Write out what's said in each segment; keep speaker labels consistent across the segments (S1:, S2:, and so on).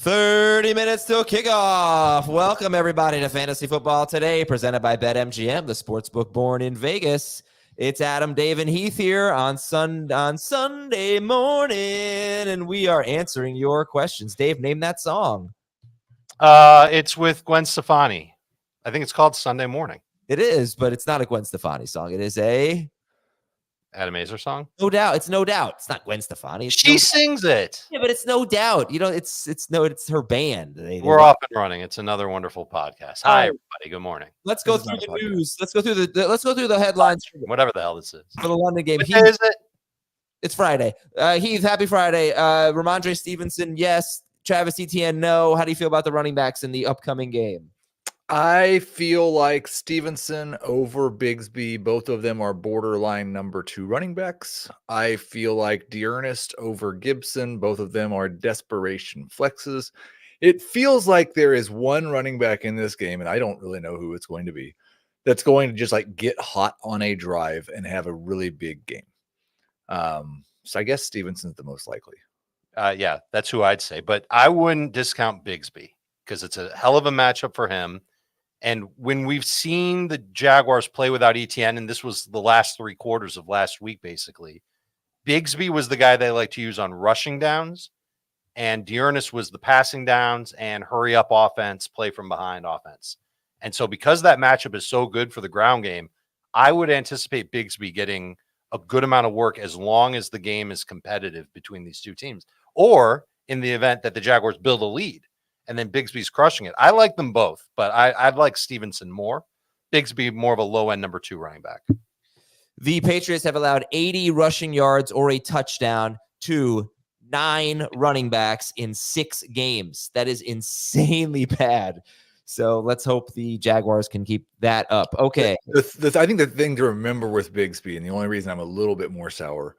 S1: 30 minutes till kickoff. Welcome, everybody, to Fantasy Football Today, presented by BetMGM, the sportsbook born in Vegas. It's Adam, Dave, and Heath here on Sunday morning, and we are answering your questions. Dave, name that song.
S2: It's with Gwen Stefani. I think it's called Sunday Morning.
S1: It is, but it's not a Gwen Stefani song. It is a
S2: Adam Azer song?
S1: No Doubt. It's No Doubt. It's not Gwen Stefani. It's
S2: she sings it.
S1: Yeah, but it's No Doubt. You know, it's her band.
S2: We're off and running. It's another wonderful podcast. Hi, everybody. Good morning.
S1: Let's go through the news. Let's go through the headlines.
S2: Whatever the hell this is.
S1: For the London game.
S2: What day is it?
S1: It's Friday. Heath, happy Friday. Ramondre Stevenson, yes. Travis Etienne, no. How do you feel about the running backs in the upcoming game?
S3: I feel like Stevenson over Bigsby. Both of them are borderline number 2 running backs. I feel like Dearness over Gibson. Both of them are desperation flexes. It feels like there is one running back in this game, and I don't really know who it's going to be, that's going to just like get hot on a drive and have a really big game. So I guess Stevenson's the most likely.
S2: Yeah, that's who I'd say. But I wouldn't discount Bigsby because it's a hell of a matchup for him. And when we've seen the Jaguars play without ETN, and this was the last 3 quarters of last week, basically, Bigsby was the guy they like to use on rushing downs, and Dearness was the passing downs and hurry up offense, play from behind offense. And so because that matchup is so good for the ground game, I would anticipate Bigsby getting a good amount of work as long as the game is competitive between these two teams, or in the event that the Jaguars build a lead. And then Bigsby's crushing it. I like them both, but I'd like Stevenson more. Bigsby more of a low-end number 2 running back.
S1: The Patriots have allowed 80 rushing yards or a touchdown to 9 running backs in 6 games. That is insanely bad. So let's hope the Jaguars can keep that up. Okay.
S3: I think the thing to remember with Bigsby, and the only reason I'm a little bit more sour,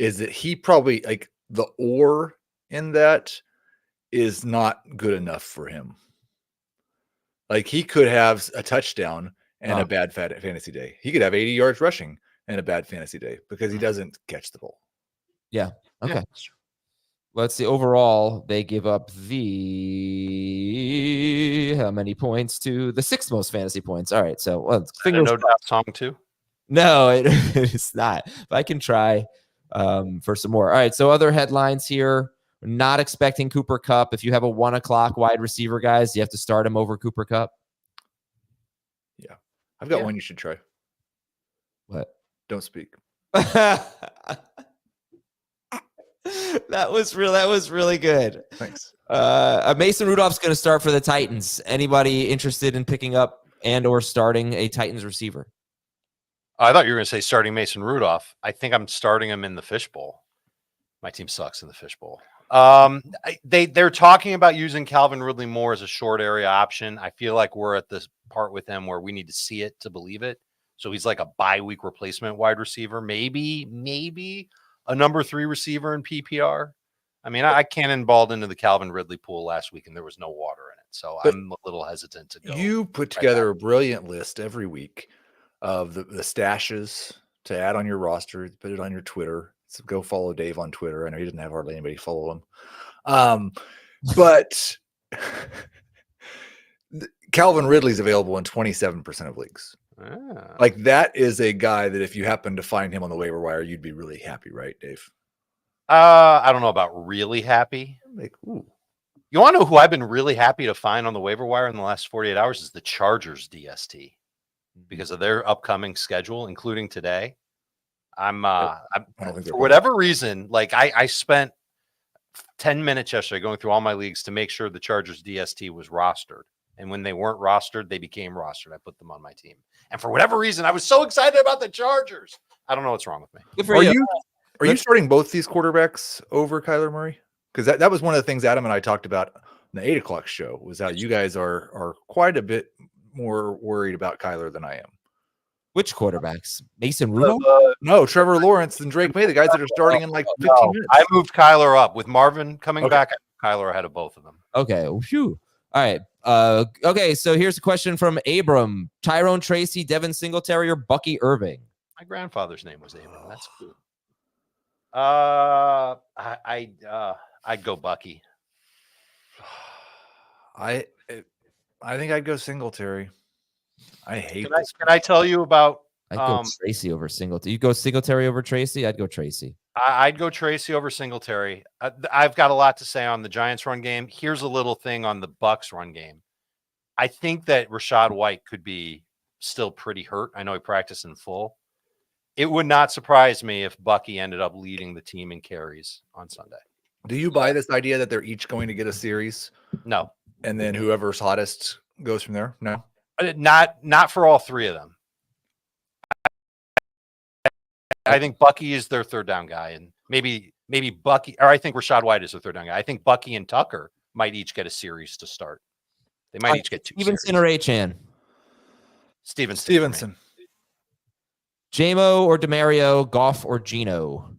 S3: is that he probably, like, the or in that is not good enough for him. Like, he could have a touchdown and a bad fantasy day. He could have 80 yards rushing and a bad fantasy day because he doesn't catch the ball.
S1: Yeah. Okay. Yeah. Let's see. Overall, they give up how many points to the 6th most fantasy points. All right. So
S2: No Doubt song too.
S1: No, it's not. But I can try for some more. All right. So other headlines here. Not expecting Cooper Kupp. If you have a 1 o'clock wide receiver, guys, you have to start him over Cooper Kupp.
S3: Yeah. I've got one you should try.
S1: What?
S3: Don't speak.
S1: That was really good.
S3: Thanks.
S1: Mason Rudolph's going to start for the Titans. Anybody interested in picking up and or starting a Titans receiver?
S2: I thought you were going to say starting Mason Rudolph. I think I'm starting him in the fishbowl. My team sucks in the fishbowl. They're talking about using Calvin Ridley more as a short area option. I feel like we're at this part with him where we need to see it to believe it. So he's like a bye-week replacement wide receiver, maybe a number 3 receiver in PPR. I mean, I cannonballed into the Calvin Ridley pool last week and there was no water in it. So I'm a little hesitant to go.
S3: You put together a brilliant list every week of the stashes to add on your roster, put it on your Twitter. So go follow Dave on Twitter. I know he doesn't have hardly anybody follow him. But Calvin Ridley's available in 27% of leagues. Like, that is a guy that if you happen to find him on the waiver wire, you'd be really happy, right, Dave?
S2: I don't know about really happy. Like, ooh. You want to know who I've been really happy to find on the waiver wire in the last 48 hours is the Chargers DST because of their upcoming schedule, including today. For whatever reason, like I spent 10 minutes yesterday going through all my leagues to make sure the Chargers DST was rostered. And when they weren't rostered, they became rostered. I put them on my team. And for whatever reason, I was so excited about the Chargers. I don't know what's wrong with me.
S3: Are you starting both these quarterbacks over Kyler Murray? Because that was one of the things Adam and I talked about in the 8 o'clock show, was how you guys are quite a bit more worried about Kyler than I am.
S1: Which quarterbacks? Mason Rudolph?
S3: No, Trevor Lawrence and Drake May, the guys that are starting in like 15 minutes.
S2: I moved Kyler up with Marvin coming back. Kyler ahead of both of them.
S1: Okay. Phew. All right. Okay. So here's a question from Abram: Tyrone Tracy, Devin Singletary, or Bucky Irving?
S2: My grandfather's name was Abram. That's cool. I'd go Bucky.
S3: I think I'd go Singletary. I hate
S2: Can I,
S3: this.
S2: can I tell you about?
S1: I'd go Tracy over Singletary. You go Singletary over Tracy? I'd go Tracy.
S2: I'd go Tracy over Singletary. I've got a lot to say on the Giants run game. Here's a little thing on the Bucks run game. I think that Rashad White could be still pretty hurt. I know he practiced in full. It would not surprise me if Bucky ended up leading the team in carries on Sunday.
S3: Do you buy this idea that they're each going to get a series?
S2: No,
S3: And then whoever's hottest goes from there? No.
S2: not for all three of them. I think Bucky is their third down guy, and maybe Bucky, or I think Rashad White is their third down guy. I think Bucky and Tucker might each get a series to start. They might each get two.
S1: Stevenson or Achan?
S3: Stevenson.
S1: JMO or Demario? Goff or Gino?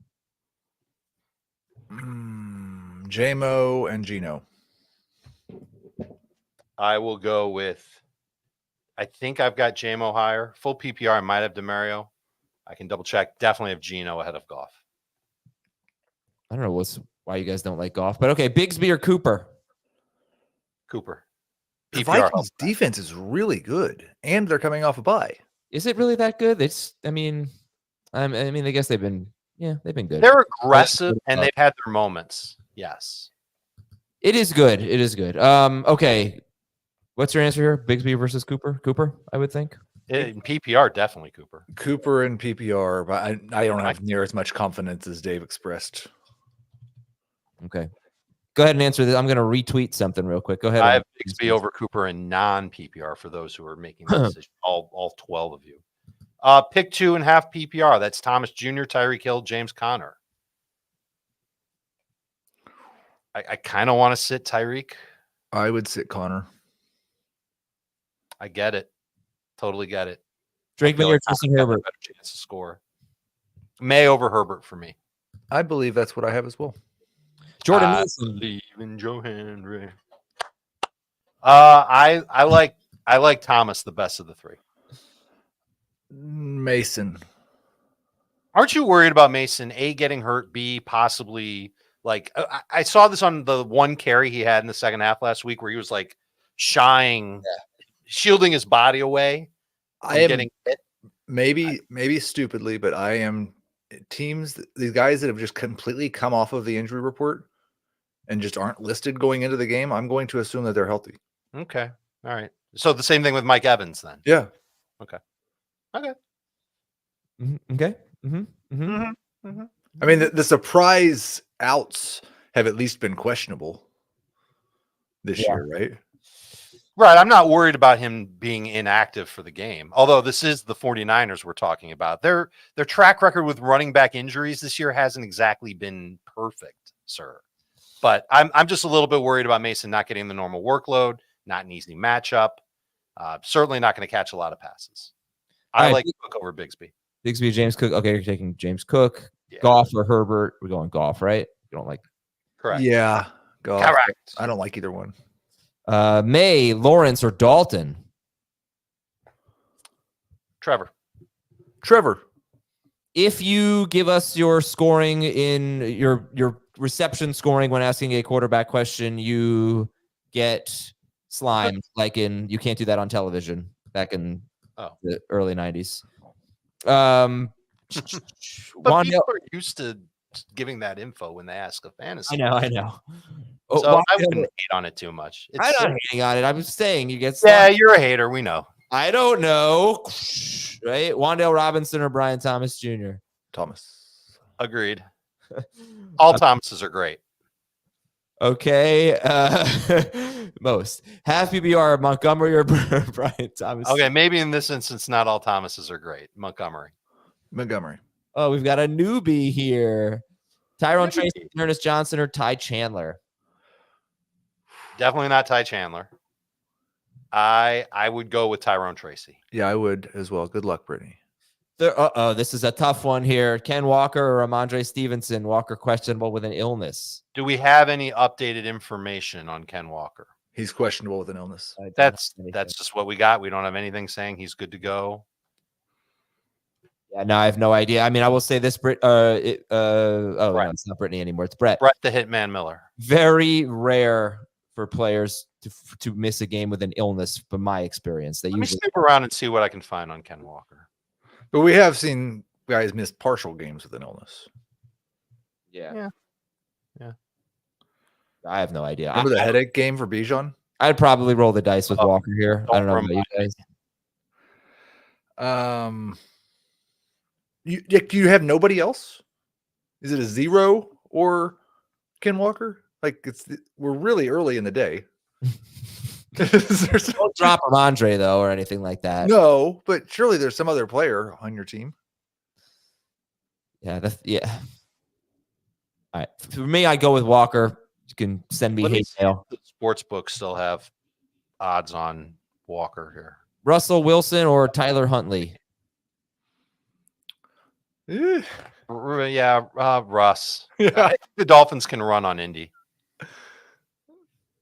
S3: JMO and Gino.
S2: I will go with. I think I've got JMO higher. Full PPR, I might have Demario. I can double check. Definitely have Gino ahead of Goff.
S1: I don't know why you guys don't like Goff, but okay. Bigsby or Cooper?
S2: Cooper.
S3: The
S2: PPR
S3: Vikings defense is really good, and they're coming off a bye.
S1: Is it really that good? I mean, I guess they've been good.
S2: They're aggressive and they've had their moments. Yes.
S1: It is good. It is good. Okay. What's your answer here? Bigsby versus Cooper? Cooper, I would think.
S2: In PPR, definitely Cooper.
S3: Cooper and PPR, but I don't have near as much confidence as Dave expressed.
S1: Okay. Go ahead and answer this. I'm going to retweet something real quick. Go ahead.
S2: I have Bigsby over Cooper in non-PPR for those who are making the decision. All 12 of you. Pick 2.5 PPR. That's Thomas Jr., Tyreek Hill, James Conner. I kind of want to sit Tyreek.
S3: I would sit Connor.
S2: I get it. Totally get it.
S1: Drake May or Justin Herbert?
S2: Better chance to score. May over Herbert for me.
S3: I believe that's what I have as well.
S1: Jordan
S2: I
S1: Mason.
S2: believe in Joe Henry. I like Thomas the best of the three.
S3: Mason.
S2: Aren't you worried about Mason? A, getting hurt. B, possibly like I saw this on the one carry he had in the second half last week where he was like shying, shielding his body away.
S3: I am
S2: getting hit.
S3: Maybe stupidly, but I am teams. These guys that have just completely come off of the injury report and just aren't listed going into the game. I'm going to assume that they're healthy.
S2: Okay. All right. So the same thing with Mike Evans then.
S3: Yeah.
S2: Okay.
S1: Okay.
S3: I mean, the surprise outs have at least been questionable this year, right?
S2: Right. I'm not worried about him being inactive for the game. Although this is the 49ers we're talking about. Their track record with running back injuries this year hasn't exactly been perfect, sir. But I'm just a little bit worried about Mason not getting the normal workload, not an easy matchup. Certainly not going to catch a lot of passes. I like Cook over Bigsby.
S1: Bigsby, James Cook. Okay, you're taking James Cook.
S2: Yeah.
S1: Goff or Herbert? We're going Goff, right? You don't like?
S2: Correct.
S3: Yeah. Goff.
S2: Correct.
S3: I don't like either one.
S1: May, Lawrence, or Dalton?
S2: Trevor.
S1: If you give us your scoring in your reception scoring when asking a quarterback question, you get slimed. Like you can't do that on television back in the early 90s.
S2: But people are used to giving that info when they ask a fantasy.
S1: I know.
S2: So I wouldn't hate on it too much.
S1: I'm not hating on it. I'm saying you get
S2: Yeah, you're a hater. We know.
S1: I don't know. Right? Wan'Dale Robinson or Brian Thomas Jr.?
S3: Thomas.
S2: Agreed. All Thomases are great.
S1: Okay. Most. Half PPR, Montgomery or Brian Thomas?
S2: Okay, maybe in this instance, not all Thomases are great. Montgomery.
S1: Oh, we've got a newbie here. Tyrone Tracy, Ernest Johnson, or Ty Chandler?
S2: Definitely not Ty Chandler. I would go with Tyrone Tracy.
S3: Yeah, I would as well. Good luck, Brittany.
S1: This is a tough one here. Ken Walker or Ramondre Stevenson? Walker questionable with an illness.
S2: Do we have any updated information on Ken Walker?
S3: He's questionable with an illness.
S2: That's just what we got. We don't have anything saying he's good to go.
S1: Yeah, no, I have no idea. I mean, I will say this, no, it's not Brittany anymore. It's Brett.
S2: Brett the Hitman Miller.
S1: Very rare for players to miss a game with an illness. From my experience, they
S2: Let me
S1: usually
S2: snoop around and see what I can find on Ken Walker.
S3: But we have seen guys miss partial games with an illness.
S1: yeah. I have no idea.
S3: Remember the headache game for Bijan?
S1: I'd probably roll the dice with Walker here. I don't know about you guys.
S3: Do you have nobody else? Is it a 0 or Ken Walker? Like we're really early in the day.
S1: Don't drop Andre though, or anything like that.
S3: No, but surely there's some other player on your team.
S1: Yeah, All right, for me, I go with Walker. You can send me hate mail.
S2: The sports books still have odds on Walker here.
S1: Russell Wilson or Tyler Huntley?
S2: Yeah, Russ.
S3: Yeah.
S2: The Dolphins can run on Indy.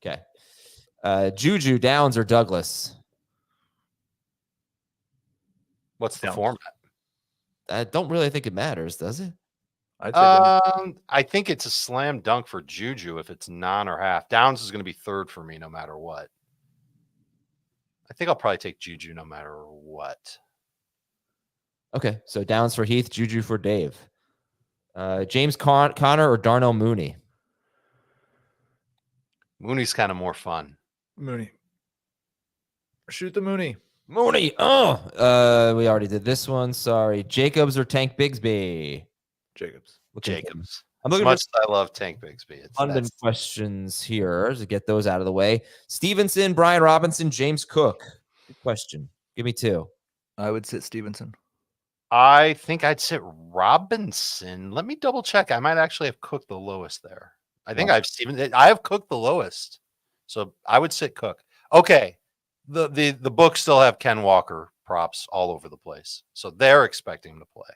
S1: Okay. Juju, Downs, or Douglas?
S2: What's the
S3: Downs.
S2: format?
S1: I don't really think it matters, does it?
S3: I'd say Downs.
S2: I think it's a slam dunk for Juju if it's non or half. Downs is going to be third for me no matter what. I think I'll probably take Juju no matter what.
S1: Okay, so Downs for Heath, Juju for Dave. James Conner or Darnell Mooney?
S2: Mooney's kind of more fun.
S3: Mooney. Shoot the Mooney.
S1: Mooney. Oh, we already did this one. Sorry. Jacobs or Tank Bigsby?
S3: Jacobs.
S2: Jacobs.
S1: I'm
S2: As
S1: looking
S2: much as I love Tank Bigsby. It's
S1: London questions here to get those out of the way. Stevenson, Brian Robinson, James Cook. Good question. Give me two.
S3: I would sit Stevenson.
S2: I think I'd sit Robinson. Let me double check. I might actually have Cook the lowest there. I think I have Cook the lowest. So I would sit Cook. Okay. The books still have Ken Walker props all over the place. So they're expecting him to play.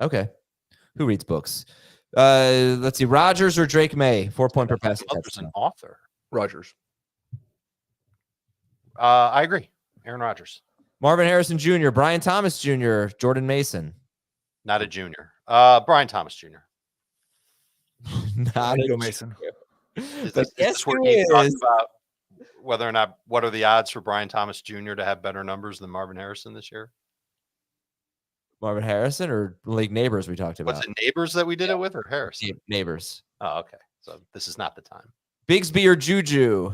S1: Okay. Who reads books? Let's see. Rodgers or Drake May? 4 point per passing
S2: There's
S1: touchdown.
S2: an author.
S3: Rodgers.
S2: I agree. Aaron Rodgers.
S1: Marvin Harrison Jr., Brian Thomas Jr., Jordan Mason.
S2: Not a junior. Brian Thomas Jr.
S1: Not
S3: I'd go
S1: a
S3: Mason.
S2: Is
S1: But
S2: this where
S1: he
S2: you talk
S1: is.
S2: about whether or not what are the odds for Brian Thomas Jr. to have better numbers than Marvin Harrison this year?
S1: Marvin Harrison or League Neighbors we talked about?
S2: What's it, Neighbors that we did it with, or Harrison?
S1: Neighbors.
S2: Oh, okay. So this is not the time.
S1: Bigsby or Juju?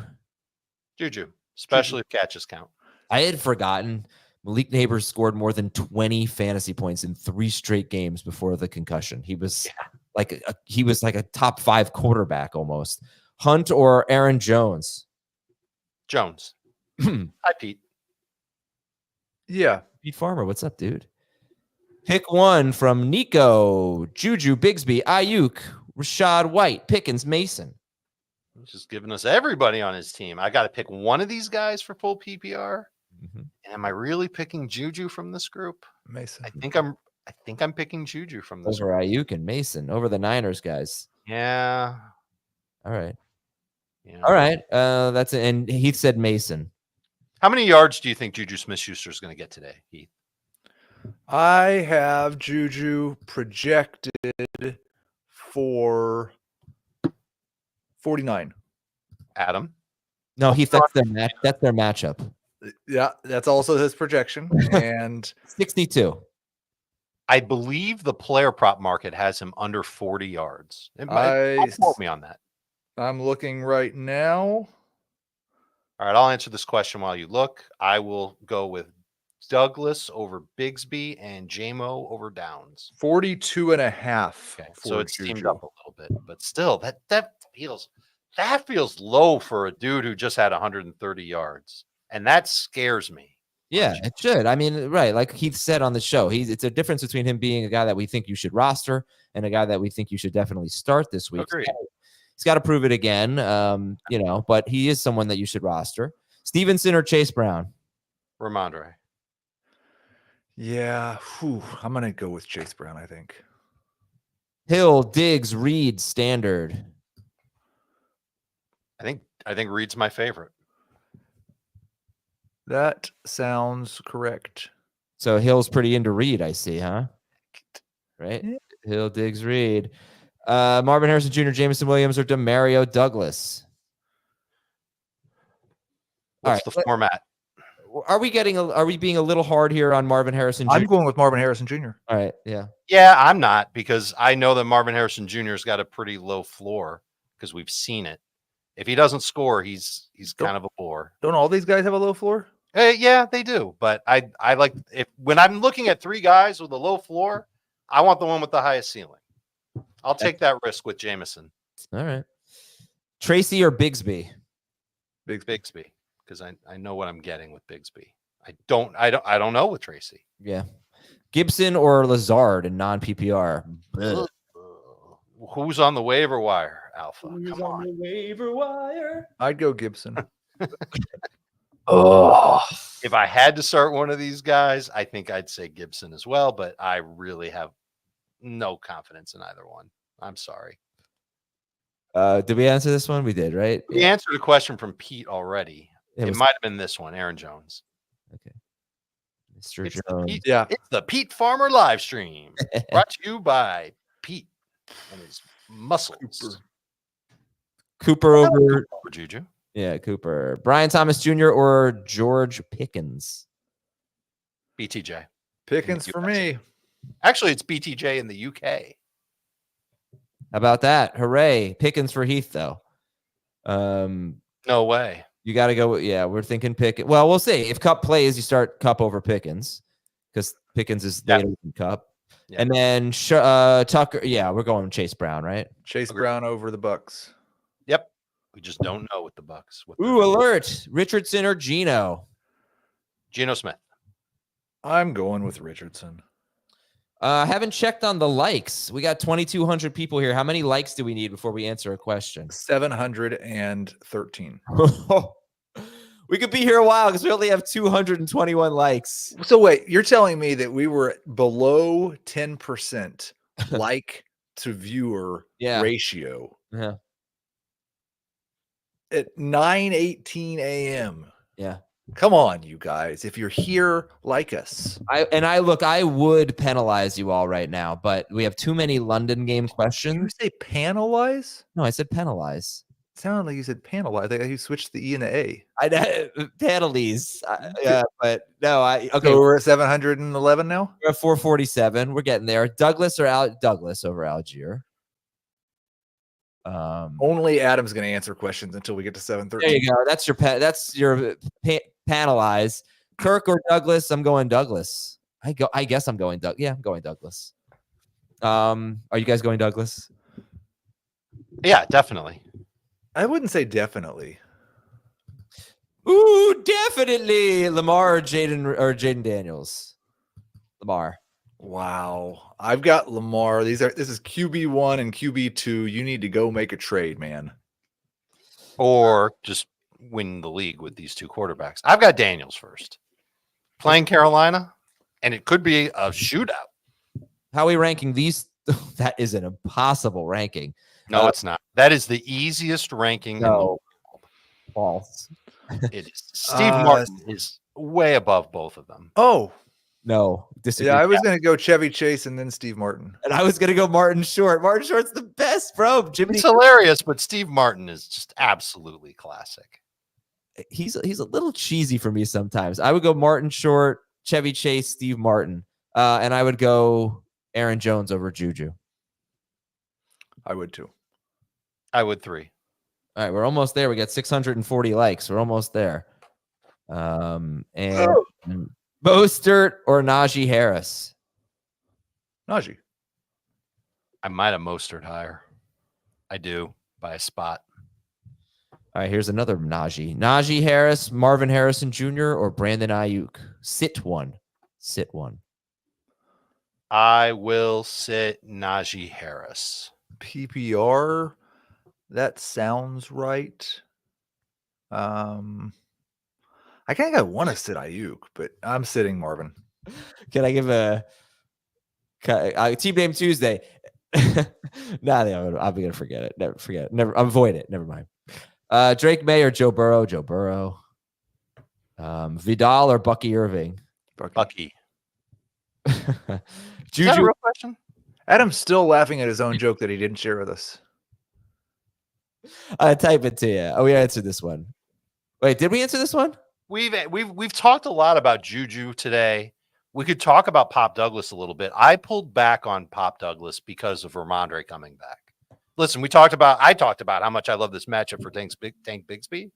S2: Juju, especially if catches count.
S1: I had forgotten Malik Neighbors scored more than 20 fantasy points in 3 straight games before the concussion. He was like a top 5 quarterback almost. Hunt or Aaron Jones?
S2: Jones. Hi, Pete.
S3: Yeah.
S1: Pete Farmer, what's up, dude? Pick one from Nico, Juju, Bigsby, Ayuk, Rashad White, Pickens, Mason.
S2: He's just giving us everybody on his team. I got to pick one of these guys for full PPR.
S1: Mm-hmm.
S2: Am I really picking Juju from this group?
S3: Mason.
S2: I think I'm picking Juju from this
S1: Over
S2: group.
S1: Ayuk and Mason, over the Niners guys.
S2: Yeah.
S1: All right.
S2: Yeah.
S1: All right. That's it. And Heath said Mason.
S2: How many yards do you think Juju Smith-Schuster is going to get today, Heath?
S3: I have Juju projected for 49.
S2: Adam?
S1: No, Heath, that's their matchup.
S3: Yeah, that's also his projection. And
S1: 62.
S2: I believe the player prop market has him under 40 yards. Don't quote me on that.
S3: I'm looking right now.
S2: All right, I'll answer this question while you look. I will go with Douglas over Bigsby and JMO over Downs.
S3: 42 and a half.
S2: Okay, so it's teamed up a little bit, but still that feels low for a dude who just had 130 yards. And that scares me.
S1: Yeah, it should. I mean, right. Like Heath said on the show, it's a difference between him being a guy that we think you should roster and a guy that we think you should definitely start this week.
S2: Agreed.
S1: He's got to prove it again, but he is someone that you should roster. Stevenson or Chase Brown?
S2: Ramondre.
S3: Yeah. I'm going to go with Chase Brown, I think.
S1: Hill, Diggs, Reed, Standard.
S2: I think Reed's my favorite.
S3: That sounds correct.
S1: So Hill's pretty into Reed, I see, huh? Right?
S3: Yeah.
S1: Hill, Diggs, Reed. Marvin Harrison Jr., Jameson Williams, or Demario Douglas?
S2: What's the format?
S1: Are we being a little hard here on Marvin Harrison Jr.?
S3: I'm going with Marvin Harrison Jr.
S1: All right. Yeah.
S2: Yeah, I'm not, because I know that Marvin Harrison Jr.'s got a pretty low floor because we've seen it. If he doesn't score, he's kind of a bore.
S3: Don't all these guys have a low floor?
S2: Yeah, they do. But I like, when I'm looking at three guys with a low floor, I want the one with the highest ceiling. I'll take that risk with Jameson.
S1: All right. Tracy or Bigsby?
S2: Bigsby, because I know what I'm getting with Bigsby. I don't know with Tracy.
S1: Yeah. Gibson or Lazard in non-PPR?
S2: Who's on the waiver wire, Alpha?
S1: Who's
S2: Come on.
S1: the waiver wire?
S3: I'd go Gibson.
S1: Oh.
S2: If I had to start one of these guys, I think I'd say Gibson as well, but I really have no confidence in either one. I'm sorry.
S1: Did we answer this one? We did, right?
S2: We answered a question from Pete already. It
S1: was-
S2: might have been this one, Aaron Jones.
S1: Okay. Mr.
S2: It's the
S1: Jones.
S2: Pete,
S3: Yeah.
S2: it's the Pete Farmer live stream, brought to you by Pete and his muscles.
S1: Cooper over.
S2: Over Juju.
S1: Yeah, Cooper. Brian Thomas Jr. or George Pickens?
S2: BTJ.
S3: Pickens for me.
S2: Actually, it's BTJ in the UK.
S1: How about that? Hooray. Pickens for Heath, though.
S2: No way.
S1: You got to go. Yeah, we're thinking Pickens. Well, we'll see. If Cup plays, you start Cup over Pickens because Pickens is later in Cup.
S2: Yeah.
S1: And then Tucker. Yeah, we're going Chase Brown, right?
S3: Chase Brown over the Bucks.
S2: Yep. We just don't know with the Bucks.
S1: Ooh, alert. Richardson or Geno?
S2: Geno Smith.
S3: I'm going with Richardson.
S1: Haven't checked on the likes. We got 2,200 people here. How many likes do we need before we answer a question?
S3: 713.
S1: We could be here a while because we only have 221 likes.
S3: So wait, you're telling me that we were below 10% like to viewer ratio
S1: Yeah.
S3: at 9:18 a.m.
S1: Yeah.
S3: Come on, you guys. If you're here, like us.
S1: I would penalize you all right now, but we have too many London game
S3: Did you
S1: questions.
S3: say panelize?
S1: No, I said penalize.
S3: It sounded like you said panelize. I think you switched the E and the A.
S1: I penalties. Yeah, but no, okay.
S3: So we're at 711 now?
S1: We're at 447. We're getting there. Douglas or Douglas over Algier.
S3: Only Adam's going to answer questions until we get to 713.
S1: There you go. That's your panelize. Kirk or Douglas? I'm going Douglas. I guess I'm going Doug. Yeah, I'm going Douglas. Are you guys going Douglas?
S2: Yeah, definitely.
S3: I wouldn't say definitely.
S1: Ooh, definitely Lamar or Jaden Daniels. Lamar.
S3: Wow. I've got Lamar. This is QB1 and QB2. You need to go make a trade, man.
S2: Or just win the league with these two quarterbacks. I've got Daniels first. Playing Carolina, and it could be a shootout.
S1: How are we ranking these? That is an impossible ranking.
S2: No, it's not. That is the easiest ranking in the world.
S1: False.
S2: It is. Steve Martin is way above both of them.
S3: Oh,
S1: no. Disagree.
S3: yeah. I was going to go Chevy Chase and then Steve Martin.
S1: And I was going to go Martin Short. Martin Short's the best, bro. Jimmy.
S2: It's hilarious, but Steve Martin is just absolutely classic.
S1: He's a little cheesy for me sometimes. I would go Martin Short, Chevy Chase, Steve Martin, and I would go Aaron Jones over Juju.
S3: I would too.
S2: I would 3.
S1: All right, we're almost there. We got 640 likes. We're almost there. And Mostert or Najee Harris?
S3: Najee.
S2: I might have Mostert higher. I do by a spot.
S1: All right, here's another Najee. Najee Harris, Marvin Harrison Jr., or Brandon Ayuk? Sit one.
S2: I will sit Najee Harris.
S3: PPR. That sounds right. I kind of want to sit Ayuk, but I'm sitting Marvin.
S1: Can I give a team name Tuesday? I'll be gonna forget it. Never forget it. Never avoid it. Never mind. Drake May or Joe Burrow? Joe Burrow. Vidal or Bucky Irving?
S2: Bucky.
S3: Is that a
S1: Juju.
S3: real question? Adam's still laughing at his own joke that he didn't share with us.
S1: I type it to you. Oh, we answered this one. Wait, did we answer this one?
S2: We've talked a lot about Juju today. We could talk about Pop Douglas a little bit. I pulled back on Pop Douglas because of Ramondre coming back. Listen, I talked about how much I love this matchup for Tank Bigsby.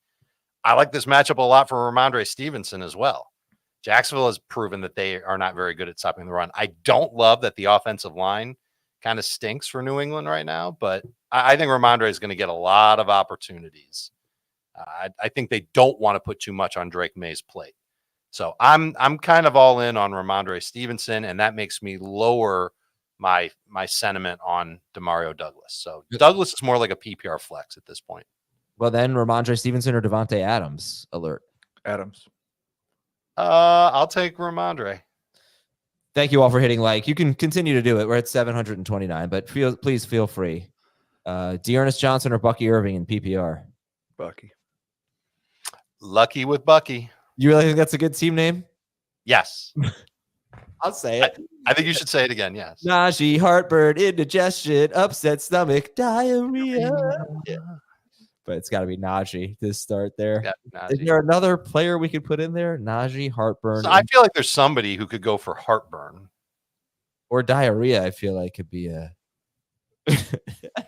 S2: I like this matchup a lot for Ramondre Stevenson as well. Jacksonville has proven that they are not very good at stopping the run. I don't love that the offensive line kind of stinks for New England right now, but I think Ramondre is going to get a lot of opportunities. I think they don't want to put too much on Drake May's plate. So I'm kind of all in on Ramondre Stevenson, and that makes me lower my sentiment on Demario Douglas. So Douglas is more like a PPR flex at this point.
S1: Well, then Ramondre Stevenson or Devontae Adams alert.
S3: Adams.
S2: I'll take Ramondre.
S1: Thank you all for hitting like. You can continue to do it. We're at 729, but please feel free. Dearness Johnson or Bucky Irving in PPR?
S3: Bucky.
S2: Lucky with Bucky.
S1: You really think that's a good team name?
S2: Yes.
S1: I'll say it.
S2: I think you should say it again. Yes.
S1: Nausea, heartburn, indigestion, upset stomach, diarrhea. Yeah. But it's got to be Najee to start there. Is there another player we could put in there? Najee, heartburn.
S2: So I feel like there's somebody who could go for heartburn
S1: or diarrhea. I feel like could be a.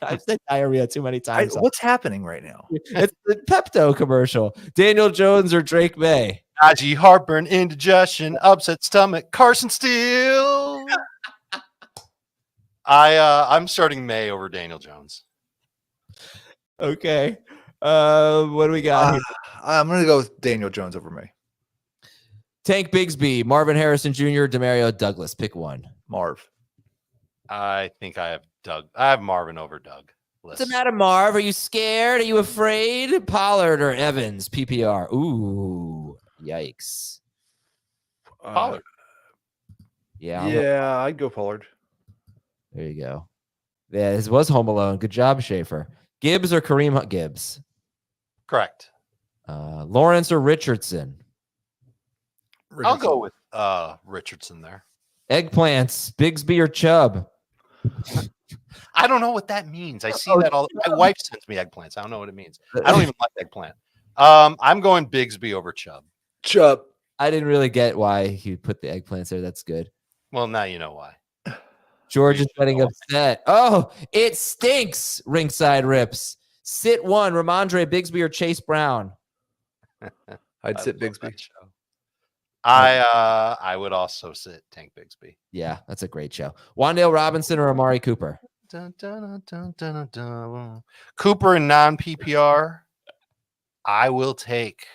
S1: I've said diarrhea too many times.
S3: What's happening right now?
S1: It's the Pepto commercial. Daniel Jones or Drake May?
S2: Najee, heartburn, indigestion, upset stomach, Carson Steele. I'm starting May over Daniel Jones.
S1: Okay. What do we got here?
S3: I'm going to go with Daniel Jones over May.
S1: Tank Bigsby, Marvin Harrison Jr., Demario Douglas. Pick one.
S3: Marv.
S2: I think I have Doug. I have Marvin over Doug.
S1: What's the matter, Marv? Are you scared? Are you afraid? Pollard or Evans? PPR. Ooh, yikes.
S2: Pollard.
S3: Yeah, I'd go Pollard.
S1: There you go. Yeah, this was Home Alone. Good job, Schaefer. Gibbs or Kareem Hunt? Gibbs.
S2: Correct.
S1: Lawrence or Richardson?
S2: I'll go with Richardson there.
S1: Eggplants, Bigsby or Chubb?
S2: I don't know what that means. I see that all. My wife sends me eggplants. I don't know what it means. I don't even like eggplant. I'm going Bigsby over Chubb.
S3: Chubb.
S1: I didn't really get why he put the eggplants there. That's good.
S2: Well, now you know why.
S1: George is getting upset. Oh, it stinks. Ringside rips. Sit one, Ramondre, Bigsby, or Chase Brown?
S3: I'd sit Bigsby.
S2: I would also sit Tank Bigsby.
S1: Yeah, that's a great show. Wan'Dale Robinson or Amari Cooper?
S2: Cooper in non-PPR. I will take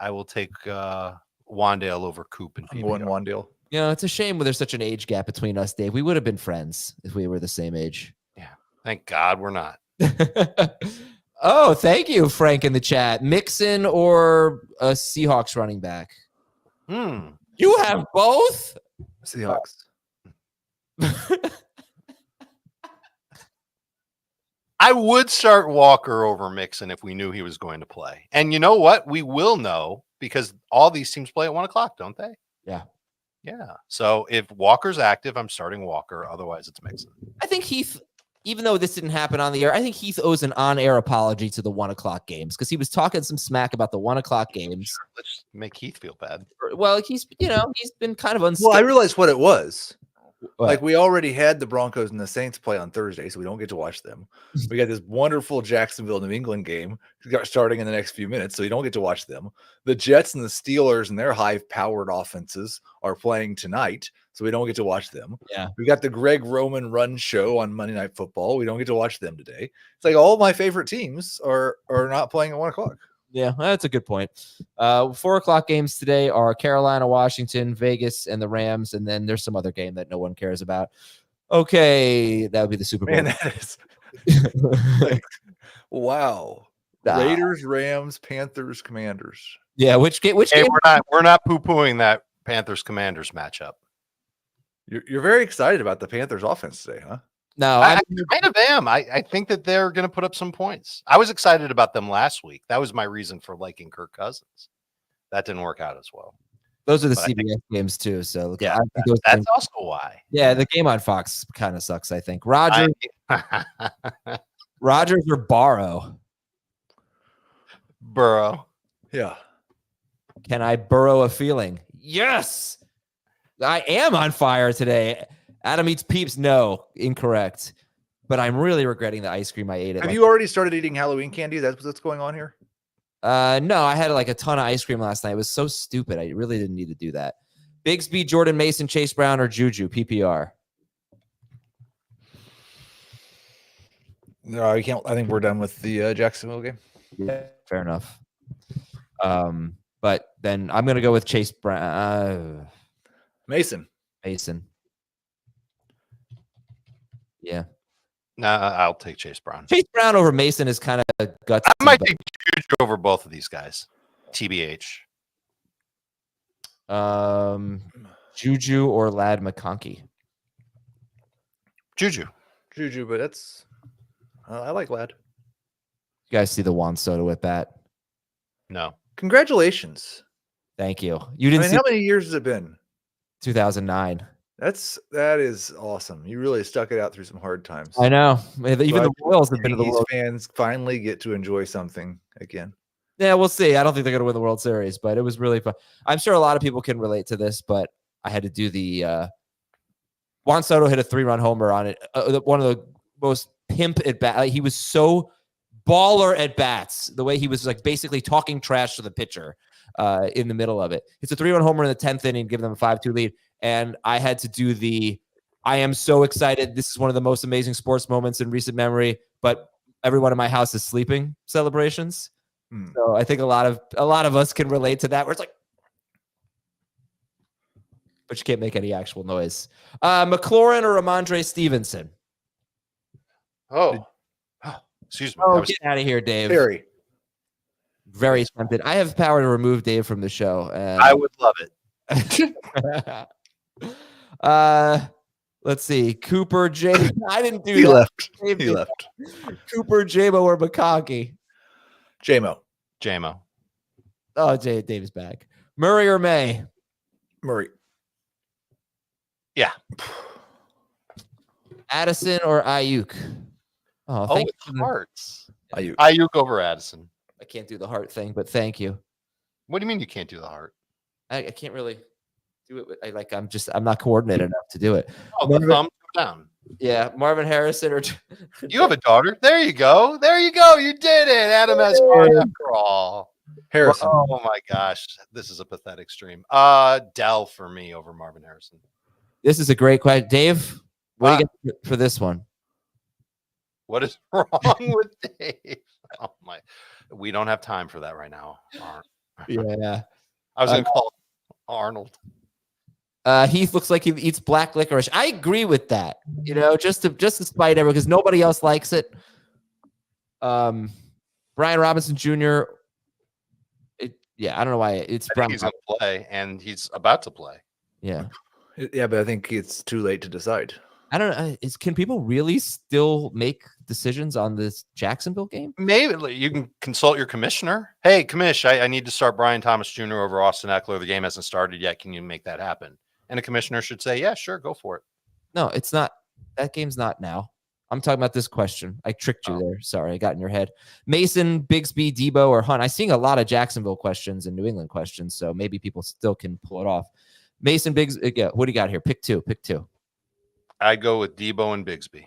S2: Wan'Dale over Coop in PPR.
S3: I'm going Wan'Dale.
S1: You know, it's a shame there's such an age gap between us, Dave. We would have been friends if we were the same age.
S2: Yeah. Thank God we're not.
S1: Oh, thank you, Frank, in the chat. Mixon or a Seahawks running back? You have both?
S3: Seahawks.
S2: I would start Walker over Mixon if we knew he was going to play. And you know what? We will know because all these teams play at 1:00, don't they?
S1: Yeah.
S2: Yeah. So if Walker's active, I'm starting Walker. Otherwise, it's Mixon.
S1: I think Heath, even though this didn't happen on the air, I think Heath owes an on-air apology to the 1:00 games because he was talking some smack about the 1:00 games.
S2: Let's make Heath feel bad.
S1: Well, he's been kind of
S3: Well, I realized what it was.
S1: What?
S3: Like we already had the Broncos and the Saints play on Thursday, so we don't get to watch them. We got this wonderful Jacksonville New England game starting in the next few minutes, so you don't get to watch them. The Jets and the Steelers and their high-powered offenses are playing tonight, so we don't get to watch them.
S1: Yeah,
S3: we got the Greg Roman run show on Monday Night Football. We don't get to watch them today. It's like all my favorite teams are not playing at 1:00.
S1: Yeah, that's a good point. 4:00 games today are Carolina, Washington, Vegas, and the Rams, and then there's some other game that no one cares about. Okay, that would be the Super Bowl.
S3: Man, that is wow. Raiders, Rams, Panthers, Commanders.
S1: Yeah, which game?
S2: Hey, we're not poo-pooing that Panthers Commanders matchup.
S3: You're very excited about the Panthers offense today, huh?
S1: No,
S2: I kind of am. I think that they're going to put up some points. I was excited about them last week. That was my reason for liking Kirk Cousins. That didn't work out as well.
S1: Those are the CBS games too. So
S2: yeah, that's also why.
S1: Yeah, the game on Fox kind of sucks. I think Rodgers or Burrow.
S2: Burrow.
S3: Yeah.
S1: Can I burrow a feeling? Yes. I am on fire today. Adam eats peeps. No, incorrect. But I'm really regretting the ice cream I ate.
S3: Have you already started eating Halloween candy? That's what's going on here?
S1: No, I had like a ton of ice cream last night. It was so stupid. I really didn't need to do that. Bigsby, Jordan Mason, Chase Brown, or Juju, PPR.
S3: No, I can't. I think we're done with the Jacksonville game.
S1: Yeah, fair enough. But then I'm gonna go with Chase Brown.
S3: Mason.
S1: Yeah.
S2: Nah, I'll take Chase Brown.
S1: Chase Brown over Mason is kind of gutsy.
S2: I might take Juju over both of these guys. TBH.
S1: Juju or Lad McConkey.
S2: Juju,
S3: but that's I like Lad.
S1: You guys see the Juan Soto at bat?
S2: no.
S3: Congratulations.
S1: Thank you. You didn't see
S3: how many years has it been?
S1: 2009.
S3: That is awesome. You really stuck it out through some hard times.
S1: I know. Even the Royals have been to the
S3: Yankees
S1: World.
S3: fans finally get to enjoy something again.
S1: Yeah, we'll see. I don't think they're going to win the World Series, but it was really fun. I'm sure a lot of people can relate to this, but I had to do the Juan Soto hit a 3-run homer on it. One of the most pimp at bat. Like, he was so baller at bats. The way he was like basically talking trash to the pitcher in the middle of it. It's a 3-run homer in the 10th inning, give them a 5-2 lead. And I had to do I am so excited. This is one of the most amazing sports moments in recent memory, but everyone in my house is sleeping celebrations. So I think a lot of us can relate to that, where it's like, but you can't make any actual noise. McLaurin or Ramondre Stevenson?
S2: Oh, excuse me.
S1: Oh, get out of here, Dave. Very tempted. I have power to remove Dave from the show.
S2: I would love
S1: it. Let's see. Cooper, J. I didn't do that.
S3: He left.
S1: Cooper, J-Mo, or McConkey?
S3: J-Mo.
S1: Oh, Dave is back. Murray or May?
S3: Murray.
S2: Yeah.
S1: Addison or Ayuk? Oh, thank you.
S2: Hearts.
S3: Ayuk
S2: over Addison.
S1: I can't do the heart thing, but thank you.
S2: What do you mean you can't do the heart?
S1: I can't really do it. I'm not coordinated enough to do it.
S2: Oh, the thumb down.
S1: Yeah, Marvin Harrison or
S2: you have a daughter. There you go. You did it. Adam has fun after all.
S3: Harrison.
S2: Oh my gosh, this is a pathetic stream. Dell for me over Marvin Harrison.
S1: This is a great question, Dave. What do you get for this one?
S2: What is wrong with Dave? Oh my, we don't have time for that right now.
S1: Yeah,
S2: I was going to call Arnold.
S1: Heath looks like he eats black licorice. I agree with that. Just to spite everyone, because nobody else likes it. Brian Robinson Jr. I don't know why it's.
S2: I think he's going to play, and he's about to play.
S1: Yeah,
S3: but I think it's too late to decide.
S1: I don't know. Can people really still make decisions on this Jacksonville game?
S2: Maybe you can consult your commissioner. Hey, commish, I need to start Brian Thomas Jr. over Austin Eckler. The game hasn't started yet. Can you make that happen? And a commissioner should say, yeah, sure, go for it.
S1: No, it's not. That game's not now. I'm talking about this question. I tricked you there. Sorry, I got in your head. Mason, Bigsby, Debo, or Hunt. I'm seeing a lot of Jacksonville questions and New England questions, so maybe people still can pull it off. Mason, Biggs. Yeah, what do you got here? Pick two.
S2: I go with Debo and Bigsby.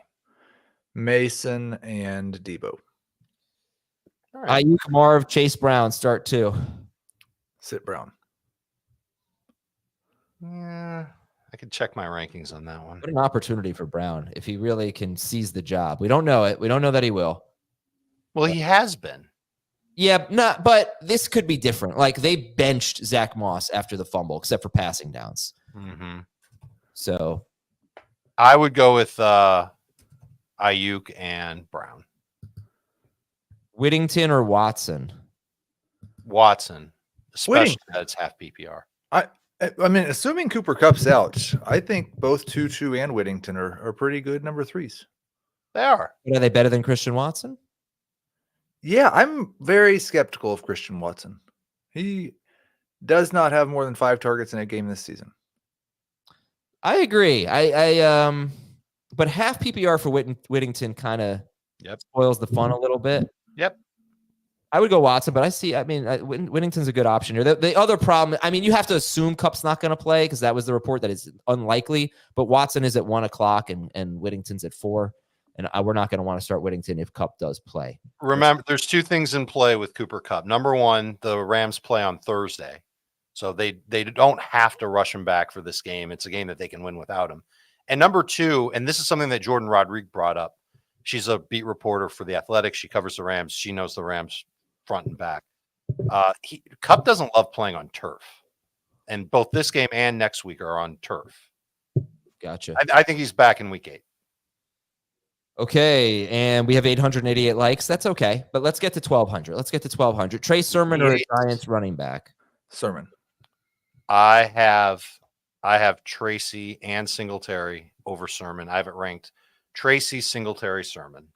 S3: Mason and Debo.
S2: All right.
S1: Ayuk, Marv, Chase Brown, start 2.
S3: Sit Brown.
S2: Yeah, I could check my rankings on that one.
S1: What an opportunity for Brown if he really can seize the job. We don't know it. We don't know that he will.
S2: Well, he has been.
S1: Yeah, but this could be different. Like, they benched Zach Moss after the fumble, except for passing downs.
S2: Mm-hmm.
S1: So
S2: I would go with Ayuk and Brown.
S1: Whittington or Watson?
S2: Watson, especially that it's half PPR.
S3: I mean, assuming Cooper Kupp's out, I think both Tutu and Whittington are pretty good number 3s.
S2: They are.
S1: But are they better than Christian Watson?
S3: Yeah, I'm very skeptical of Christian Watson. He does not have more than 5 targets in a game this season.
S1: I agree. But half PPR for Whittington kind of spoils the fun a little bit.
S2: Yep.
S1: I would go Watson, but Whittington's a good option here. The other problem, you have to assume Kupp's not going to play because that was the report that is unlikely. But Watson is at 1:00 and Whittington's at 4. And we're not going to want to start Whittington if Kupp does play.
S2: Remember, there's two things in play with Cooper Kupp. Number one, the Rams play on Thursday. So they don't have to rush him back for this game. It's a game that they can win without him. And number two, and this is something that Jordan Rodriguez brought up. She's a beat reporter for The Athletic. She covers the Rams. She knows the Rams front and back. Kupp doesn't love playing on turf. And both this game and next week are on turf.
S1: Gotcha.
S2: I think he's back in week 8.
S1: Okay, and we have 888 likes. That's okay, but let's get to 1,200. Let's get to 1,200. Trey Sermon or the Giants running back?
S3: Sermon.
S2: I have Tracy and Singletary over Sermon. I have it ranked Tracy, Singletary, Sermon.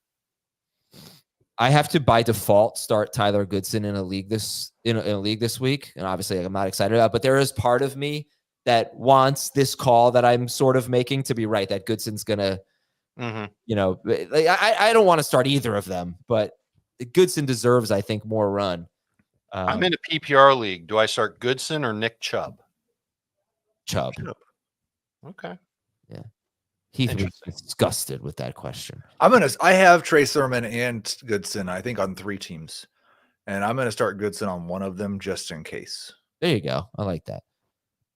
S1: I have to by default start Tyler Goodson in a league this week, and obviously I'm not excited about it, but there is part of me that wants this call that I'm sort of making to be right, that Goodson's gonna. I don't want to start either of them, but Goodson deserves, I think, more run.
S2: I'm in a PPR league. Do I start Goodson or Nick Chubb?
S1: Chubb.
S2: Okay.
S1: Yeah. Heath was disgusted with that question.
S3: I have Trey Sermon and Goodson, I think, on 3 teams. And I'm going to start Goodson on one of them just in case.
S1: There you go. I like that.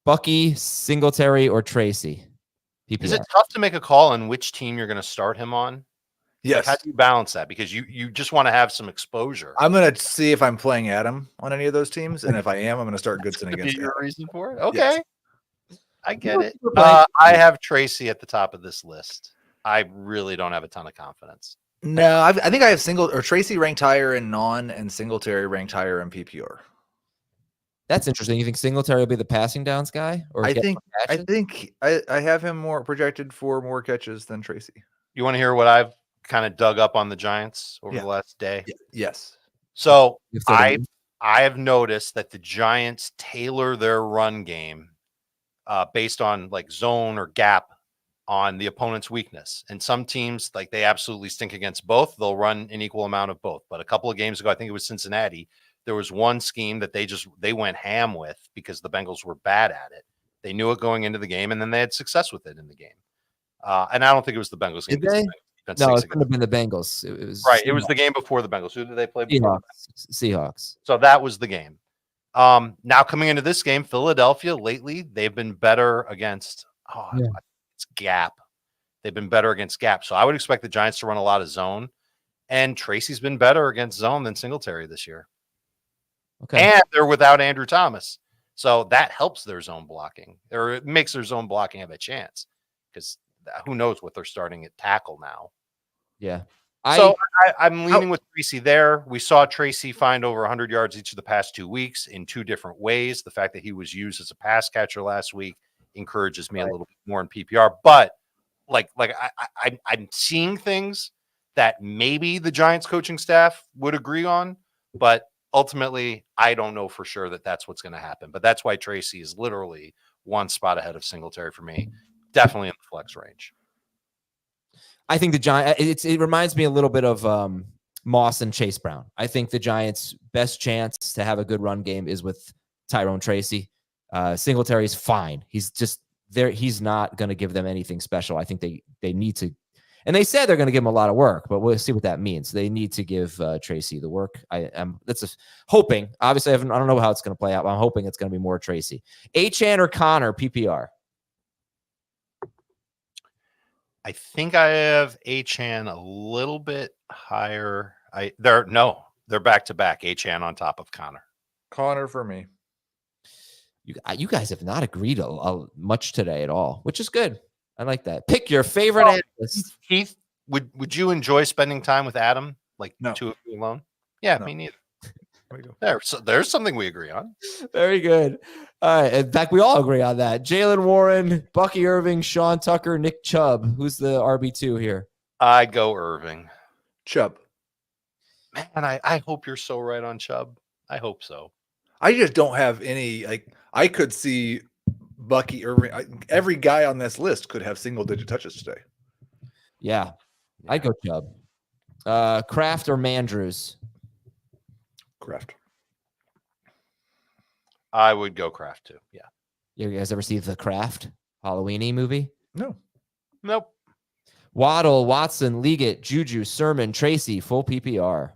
S1: Bucky, Singletary, or Tracy? PPR.
S2: Is it tough to make a call on which team you're going to start him on?
S3: Yes.
S2: How do you balance that? Because you just want to have some exposure.
S3: I'm going to see if I'm playing Adam on any of those teams. And if I am, I'm going to start Goodson against
S2: your
S3: Adam.
S2: reason for it? Okay. Yes. I get it.
S1: I
S2: have Tracy at the top of this list. I really don't have a ton of confidence.
S3: No, I think I have Tracy ranked higher in non and Singletary ranked higher in PPR.
S1: That's interesting. You think Singletary will be the passing downs guy? Or
S3: I think I have him more projected for more catches than Tracy.
S2: You want to hear what I've kind of dug up on the Giants over the last day?
S3: Yes.
S2: So I have noticed that the Giants tailor their run game based on like zone or gap on the opponent's weakness. And some teams, like, they absolutely stink against both. They'll run an equal amount of both. But a couple of games ago, I think it was Cincinnati, there was one scheme that they went ham with because the Bengals were bad at it. They knew it going into the game, and then they had success with it in the game. And I don't think it was the Bengals game.
S1: Did they? No, it couldn't have been the Bengals. It was
S2: right. It was the game before the Bengals. Who did they play before?
S1: Seahawks.
S2: So that was the game. Now coming into this game, Philadelphia lately, they've been better against it's gap. They've been better against gap. So I would expect the Giants to run a lot of zone. And Tracy's been better against zone than Singletary this year. Okay. And they're without Andrew Thomas. So that helps their zone blocking, or it makes their zone blocking have a chance, because who knows what they're starting at tackle now.
S1: Yeah.
S2: I'm leaning with Tracy there. We saw Tracy find over 100 yards each of the past 2 weeks in 2 different ways. The fact that he was used as a pass catcher last week encourages me a little bit more in PPR. But I'm seeing things that maybe the Giants coaching staff would agree on, but ultimately, I don't know for sure that that's what's going to happen. But that's why Tracy is literally 1 spot ahead of Singletary for me. Definitely in the flex range.
S1: I think the Giants, it reminds me a little bit of Moss and Chase Brown. I think the Giants' best chance to have a good run game is with Tyrone Tracy. Singletary's fine. He's just there. He's not going to give them anything special. I think they need to. And they said they're going to give him a lot of work, but we'll see what that means. They need to give Tracy the work. That's hoping. Obviously, I don't know how it's going to play out, but I'm hoping it's going to be more Tracy. Achane or Connor, PPR?
S2: I think I have Achane a little bit higher. They're back to back. Achane on top of Connor.
S3: Connor for me.
S1: You guys have not agreed much today at all, which is good. I like that. Pick your favorite analyst.
S2: Keith, would you enjoy spending time with Adam? Like
S3: no.
S2: 2 of you alone? Yeah, no. Me neither. There we go. There's something we agree on.
S1: Very good. All right. In fact, we all agree on that. Jalen Warren, Bucky Irving, Sean Tucker, Nick Chubb. Who's the RB2 here?
S2: I go Irving.
S3: Chubb.
S2: Man, I hope you're so right on Chubb. I hope so.
S3: I just don't have any, I could see Bucky Irving. Every guy on this list could have single-digit touches today.
S1: Yeah. I'd go Chubb. Kraft or Mandrews?
S3: Kraft.
S2: I would go Kraft too. Yeah.
S1: You guys ever see The Craft Halloween-y movie?
S3: No.
S2: Nope.
S1: Waddle, Watson, Liggett, Juju, Sermon, Tracy, full PPR.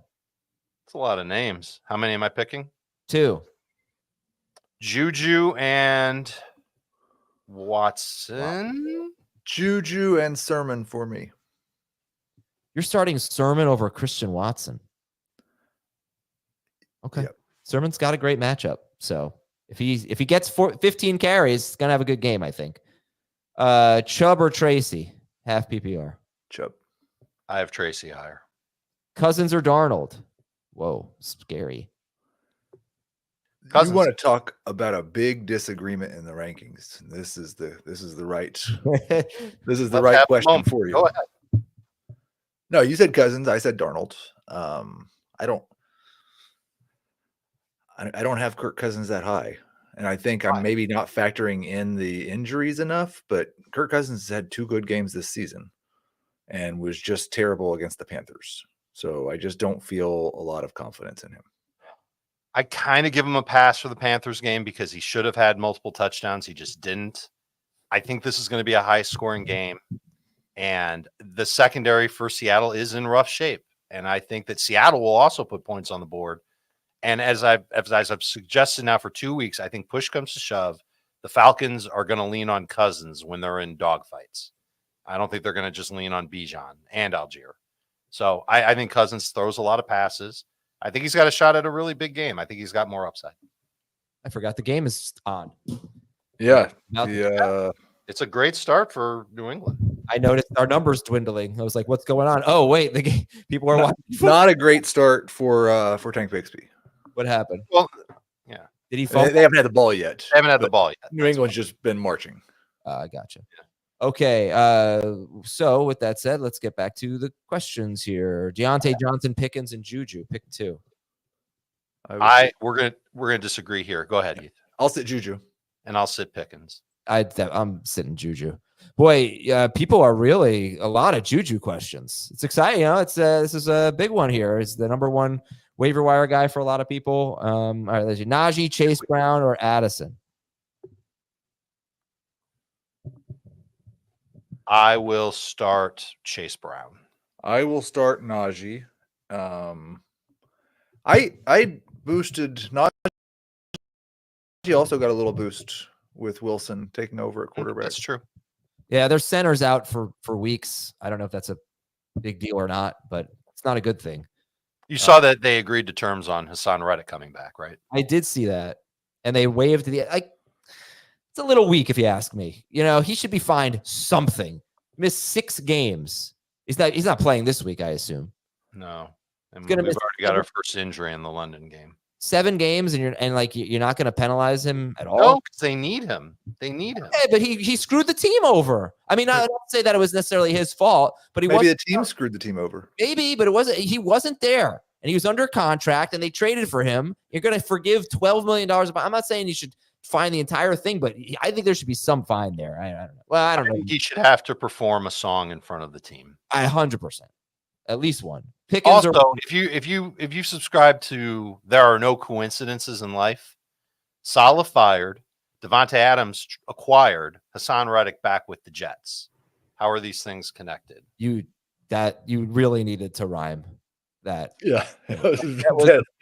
S2: It's a lot of names. How many am I picking?
S1: 2.
S2: Juju and Watson.
S3: Juju and Sermon for me.
S1: You're starting Sermon over Christian Watson. Okay.
S3: Yep.
S1: Sermon's got a great matchup. So if he gets 15 carries, he's gonna have a good game, I think. Chubb or Tracy, half PPR.
S3: Chubb.
S2: I have Tracy higher.
S1: Cousins or Darnold. Whoa, scary.
S2: Cousins.
S3: You want to talk about a big disagreement in the rankings? This is the right
S2: Let's
S3: right
S2: have a
S3: question
S2: moment.
S3: for you.
S2: Go ahead.
S3: No, you said Cousins. I said Darnold. I don't have Kirk Cousins that high, and I think I'm maybe not factoring in the injuries enough. But Kirk Cousins has had 2 good games this season, and was just terrible against the Panthers. So I just don't feel a lot of confidence in him.
S2: I kind of give him a pass for the Panthers game because he should have had multiple touchdowns. He just didn't. I think this is going to be a high scoring game. And the secondary for Seattle is in rough shape. And I think that Seattle will also put points on the board. And as I've suggested now for 2 weeks, I think push comes to shove, the Falcons are going to lean on Cousins when they're in dogfights. I don't think they're going to just lean on Bijan and Algier. So I think Cousins throws a lot of passes. I think he's got a shot at a really big game. I think he's got more upside.
S1: I forgot the game is on.
S3: Yeah.
S2: It's a great start for New England.
S1: I noticed our numbers dwindling. I was like, what's going on? Oh, wait, the game, people are watching.
S3: Not a great start for Tank Bixby.
S1: What happened?
S2: Well, yeah.
S1: Did he fall?
S3: They haven't had the ball yet.
S2: They haven't had the ball yet.
S3: New England's just been marching.
S1: I gotcha. Yeah. Okay. So with that said, let's get back to the questions here. Deontay Johnson, Pickens, and Juju. Pick 2.
S2: We're gonna disagree here. Go ahead, Heath.
S3: I'll sit Juju.
S2: And I'll sit Pickens.
S1: I'm sitting Juju. Boy, people are really a lot of Juju questions. It's exciting. You know, this is a big one here. It's the number 1 waiver wire guy for a lot of people. All right, let's see. Najee, Chase Brown, or Addison.
S3: I
S2: will start Chase Brown.
S3: I will start Najee. I boosted Najee. Also got a little boost with Wilson taking over at quarterback.
S2: That's true.
S1: Yeah, their center's out for weeks. I don't know if that's a big deal or not, but it's not a good thing.
S2: You saw that they agreed to terms on Hassan Reddick coming back, right?
S1: I did see that, and they waived it's a little weak if you ask me. You know, he should be fined something. Missed 6 games. He's not playing this week, I assume.
S2: No. And
S1: We've
S2: already got our first injury in the London game.
S1: 7 games, and you're not going to penalize him at all.
S2: No, because they need him. Yeah,
S1: but he screwed the team over. I mean, I don't say that it was necessarily his fault, but
S3: maybe the team screwed the team over.
S1: Maybe, but he wasn't there, and he was under contract, and they traded for him. You're going to forgive $12 million. I'm not saying you should fine the entire thing, but I think there should be some fine there. I don't know. Well, I don't know.
S2: He should have to perform a song in front of the team.
S1: 100%, at least one. Pickens
S2: also, if you subscribe to there are no coincidences in life, Saleh fired, Devontae Adams acquired, Hassan Reddick back with the Jets. How are these things connected?
S1: You really needed to rhyme that.
S3: Yeah,
S1: that was an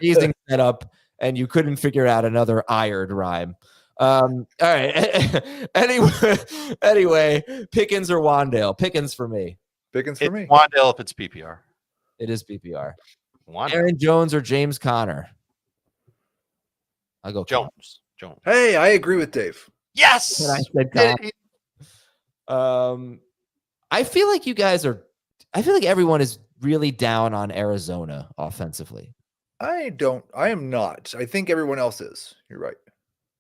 S1: amazing setup, and you couldn't figure out another iron rhyme. All right. Anyway, Pickens or Wan'Dale? Pickens for me.
S3: Pickens for me.
S2: Wan'Dale if it's PPR.
S1: It is PPR.
S2: Wan'Dale.
S1: Aaron Jones or James Conner? I'll go
S2: Jones.
S3: Hey, I agree with Dave.
S2: Yes.
S1: And I said Conner. I feel like everyone is really down on Arizona offensively.
S3: I am not. I think everyone else is. You're right.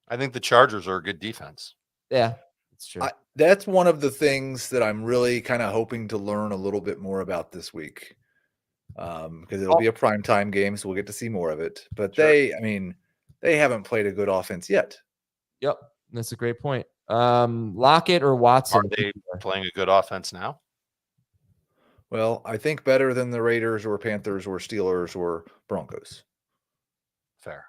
S2: I think the Chargers are a good defense.
S1: Yeah, it's true.
S3: That's one of the things that I'm really kind of hoping to learn a little bit more about this week. Because it'll be a primetime game, so we'll get to see more of it. But they haven't played a good offense yet.
S1: Yep, that's a great point. Lockett or Watson?
S2: Are they playing a good offense now?
S3: Well, I think better than the Raiders or Panthers or Steelers or Broncos.
S2: Fair.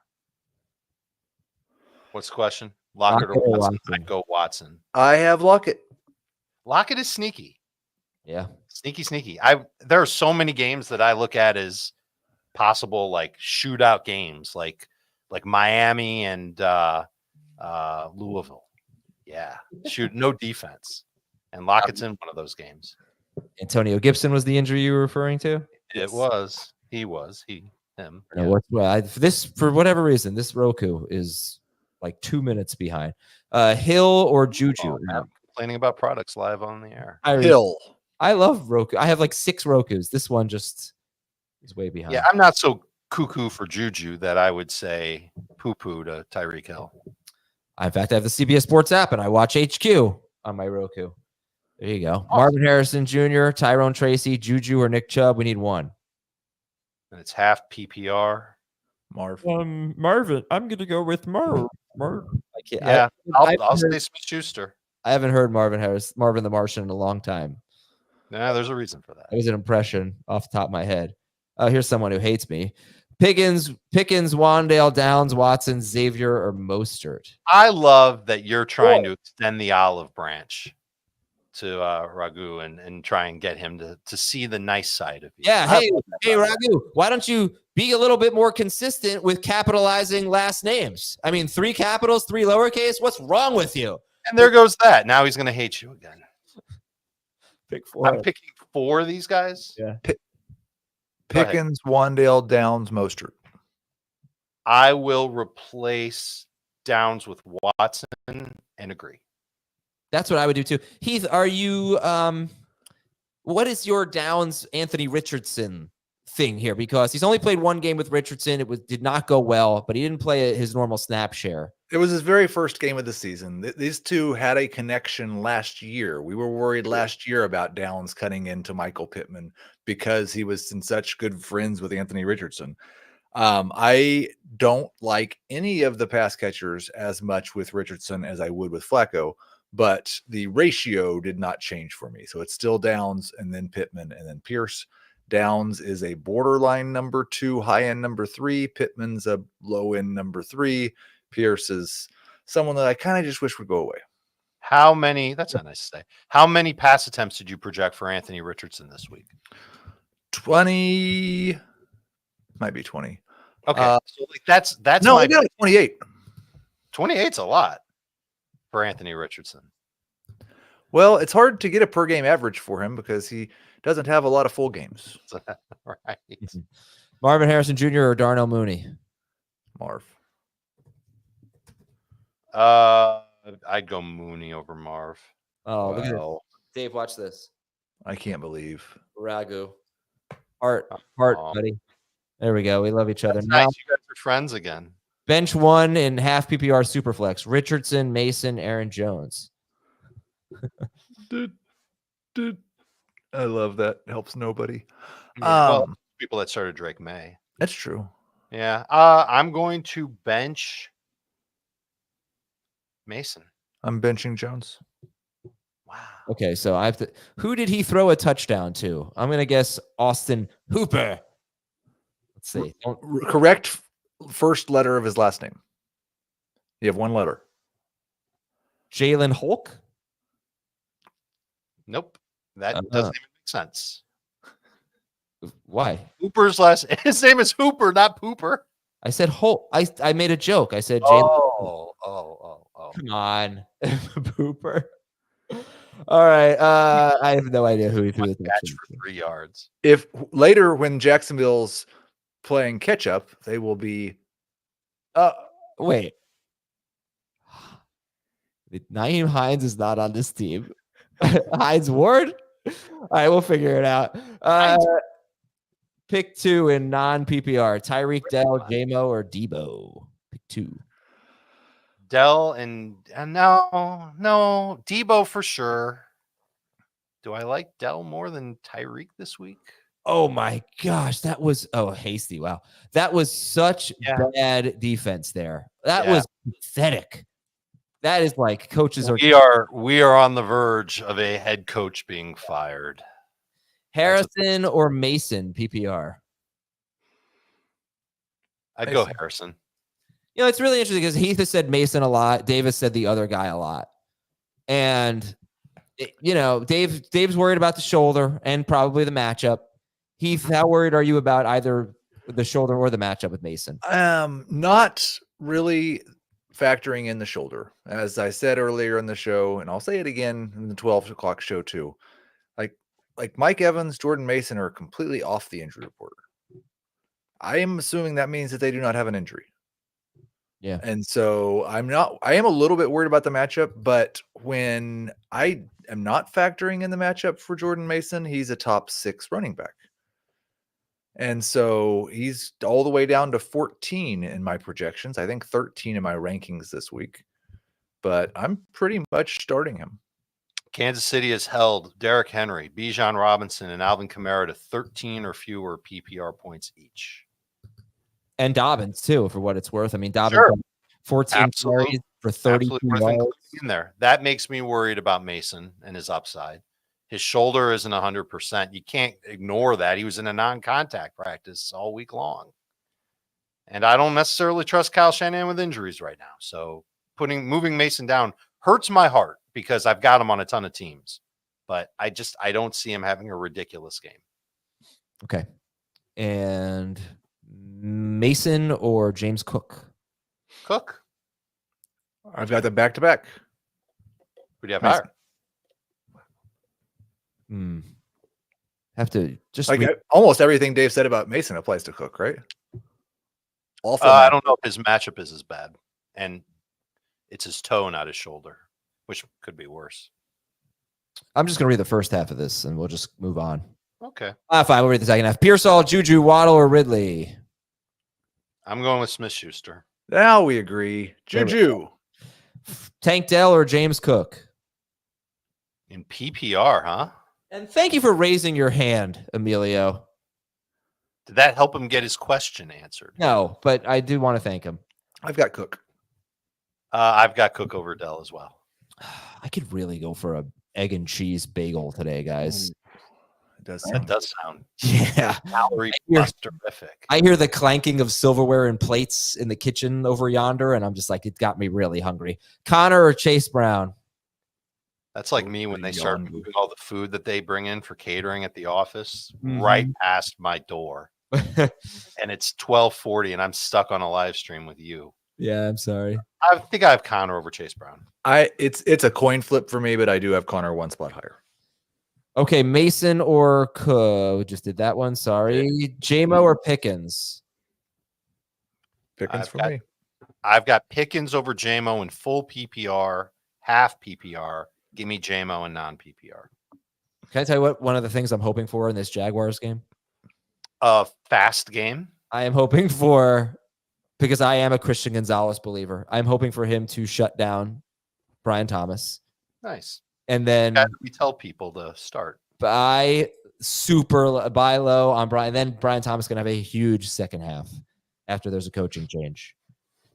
S2: What's the question? Lockett or Watson? I'd go Watson.
S3: I have Lockett.
S2: Lockett is sneaky.
S1: Yeah.
S2: Sneaky. There are so many games that I look at as possible like shootout games, like Miami and Louisville. Yeah. Shoot, no defense. And Lockett's in one of those games.
S1: Antonio Gibson was the injury you were referring to?
S2: It was. Him.
S1: No, this for whatever reason, this Roku is like 2 minutes behind. Hill or Juju?
S2: I'm complaining about products live on the air.
S3: Hill.
S1: I love Roku. I have like 6 Rokus. This one just is way behind.
S2: Yeah, I'm not so cuckoo for Juju that I would say poo-poo to Tyreek Hill.
S1: In fact, I have the CBS Sports app and I watch HQ on my Roku. There you go. Awesome. Marvin Harrison Jr., Tyrone Tracy, Juju, or Nick Chubb. We need one.
S2: And it's half PPR.
S1: Marvin. I'm going to go with Marvin.
S2: I'll say Smith-Schuster.
S1: I haven't heard Marvin the Martian in a long time.
S2: Nah, there's a reason for that.
S1: It was an impression off the top of my head. Here's someone who hates me. Pickens, Wandale, Downs, Watson, Xavier, or Mostert.
S2: I love that you're trying to extend the olive branch to Ragu and try and get him to see the nice side of you.
S1: Yeah, hey Ragu, why don't you be a little bit more consistent with capitalizing last names? I mean, 3 capitals, 3 lowercase. What's wrong with you?
S2: And there goes that. Now he's going to hate you again.
S1: Pick 4.
S2: I'm picking 4 of these guys.
S1: Yeah.
S3: Pickens, Wandale, Downs, Mostert.
S2: I will replace Downs with Watson and agree.
S1: That's what I would do too. Heath, are you what is your Downs Anthony Richardson thing here? Because he's only played 1 game with Richardson. It did not go well, but he didn't play his normal snap share.
S3: It was his very first game of the season. These two had a connection last year. We were worried last year about Downs cutting into Michael Pittman because he was in such good friends with Anthony Richardson. I don't like any of the pass catchers as much with Richardson as I would with Flacco, but the ratio did not change for me. So it's still Downs and then Pittman and then Pierce. Downs is a borderline number 2, high-end number 3. Pittman's a low-end number 3. Pierce is someone that I kind of just wish would go away.
S2: How many? That's not nice to say. How many pass attempts did you project for Anthony Richardson this week?
S3: 20. Might be 20.
S2: Okay, so like that's
S3: no, I got 28.
S2: 28's a lot for Anthony Richardson.
S3: Well, it's hard to get a per game average for him because he doesn't have a lot of full games.
S2: Right.
S1: Marvin Harrison Jr. or Darnell Mooney?
S3: Marv.
S2: I'd go Mooney over Marv.
S1: Oh, look at this. Dave, watch this.
S3: I can't believe.
S1: Ragu. Heart, buddy. There we go. We love each other.
S2: That's nice. You guys are friends again.
S1: Bench 1 in half PPR Superflex. Richardson, Mason, Aaron Jones.
S3: Dude. I love that. Helps nobody.
S2: Well, people that started Drake May.
S3: That's true.
S2: Yeah. I'm going to bench Mason.
S3: I'm benching Jones.
S2: Wow.
S1: Okay, so I have to. Who did he throw a touchdown to? I'm gonna guess Austin Hooper. Let's see.
S3: Correct first letter of his last name. You have 1 letter.
S1: Jalen Hulk.
S2: Nope. That doesn't even make sense.
S1: Why?
S2: Hooper's his name is Hooper, not Pooper.
S1: I said Hulk. I made a joke. I said
S2: Jalen.
S1: Oh. Come on. Pooper. All right. I have no idea who he threw the
S2: catch for 3 yards.
S3: If later when Jacksonville's playing catch up, they will be
S1: wait. Naeem Hines is not on this team. Hines Ward? All right, we'll figure it out. Pick 2 in non-PPR. Tyreek, Dell, J-Mo, or Debo. Pick 2.
S2: Dell and no, Debo for sure. Do I like Dell more than Tyreek this week?
S1: Oh my gosh, that was hasty. Wow. That was such bad defense there. That was pathetic. That is like coaches
S2: we are on the verge of a head coach being fired.
S1: Harrison or Mason PPR?
S2: I'd go Harrison.
S1: You know, it's really interesting because Heath has said Mason a lot. Davis said the other guy a lot. And, you know, Dave's worried about the shoulder and probably the matchup. Heath, how worried are you about either the shoulder or the matchup with Mason?
S3: Not really factoring in the shoulder. As I said earlier in the show, and I'll say it again in the 12 o'clock show too. Like Mike Evans, Jordan Mason are completely off the injury report. I am assuming that means that they do not have an injury.
S1: Yeah.
S3: And so I am a little bit worried about the matchup, but when I am not factoring in the matchup for Jordan Mason, he's a top 6 running back. And so he's all the way down to 14 in my projections. I think 13 in my rankings this week, but I'm pretty much starting him.
S2: Kansas City has held Derrick Henry, Bijan Robinson, and Alvin Kamara to 13 or fewer PPR points each.
S1: And Dobbins, too, for what it's worth. I mean, Dobbins,
S2: Sure.
S1: 14 carries for 32 yards.
S2: In there. That makes me worried about Mason and his upside. His shoulder isn't 100%. You can't ignore that. He was in a non-contact practice all week long. And I don't necessarily trust Kyle Shanahan with injuries right now. So moving Mason down hurts my heart because I've got him on a ton of teams. But I don't see him having a ridiculous game.
S1: Okay. And Mason or James Cook?
S2: Cook.
S3: I've got the back-to-back.
S2: Who do you have higher?
S1: Have to just
S3: almost everything Dave said about Mason applies to Cook, right?
S2: I don't know if his matchup is as bad, and it's his toe, not his shoulder, which could be worse.
S1: I'm just going to read the first half of this, and we'll just move on.
S2: Okay.
S1: Fine. We'll read the second half. Pearsall, Juju, Waddle, or Ridley?
S2: I'm going with Smith-Schuster.
S3: Now we agree. Juju.
S1: Tank Dell or James Cook?
S2: In PPR, huh?
S1: And thank you for raising your hand, Emilio.
S2: Did that help him get his question answered?
S1: No, but I do want to thank him.
S3: I've got Cook.
S2: I've got Cook over Dell as well.
S1: I could really go for a egg and cheese bagel today, guys.
S2: That does sound
S1: calorie
S2: terrific.
S1: I hear the clanking of silverware and plates in the kitchen over yonder, and I'm just like, it got me really hungry. Connor or Chase Brown?
S2: That's like me when they start moving all the food that they bring in for catering at the office right past my door. And it's 12:40 and I'm stuck on a live stream with you.
S1: Yeah, I'm sorry.
S2: I think I have Connor over Chase Brown.
S3: It's a coin flip for me, but I do have Connor one spot higher.
S1: Okay, Mason or Cook? Just did that one. Sorry. JMO or Pickens?
S3: Pickens for me.
S2: I've got Pickens over JMO in full PPR, half PPR. Give me JMO and non-PPR.
S1: Can I tell you what one of the things I'm hoping for in this Jaguars game?
S2: A fast game.
S1: I am hoping for, because I am a Christian Gonzalez believer, I'm hoping for him to shut down Brian Thomas.
S2: Nice.
S1: And then
S2: we tell people to start.
S1: Buy low on Brian. Then Brian Thomas is going to have a huge second half after there's a coaching change.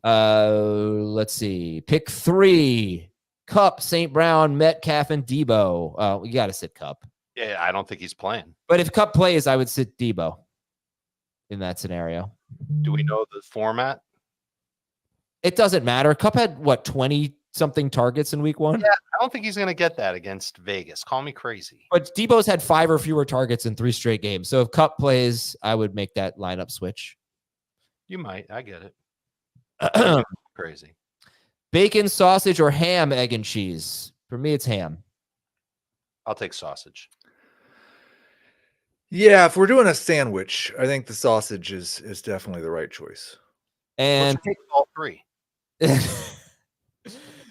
S1: Let's see. Pick 3. Cup, St. Brown, Metcalf, and Debo. We got to sit Cup.
S2: Yeah, I don't think he's playing.
S1: But if Cup plays, I would sit Debo in that scenario.
S2: Do we know the format?
S1: It doesn't matter. Cup had, 20-something targets in week 1?
S2: Yeah, I don't think he's going to get that against Vegas. Call me crazy.
S1: But Debo's had 5 or fewer targets in 3 straight games. So if Cup plays, I would make that lineup switch.
S2: You might. I get it. Crazy.
S1: Bacon, sausage, or ham, egg, and cheese? For me, it's ham.
S2: I'll take sausage.
S3: Yeah, if we're doing a sandwich, I think the sausage is definitely the right choice.
S1: And
S2: take all 3.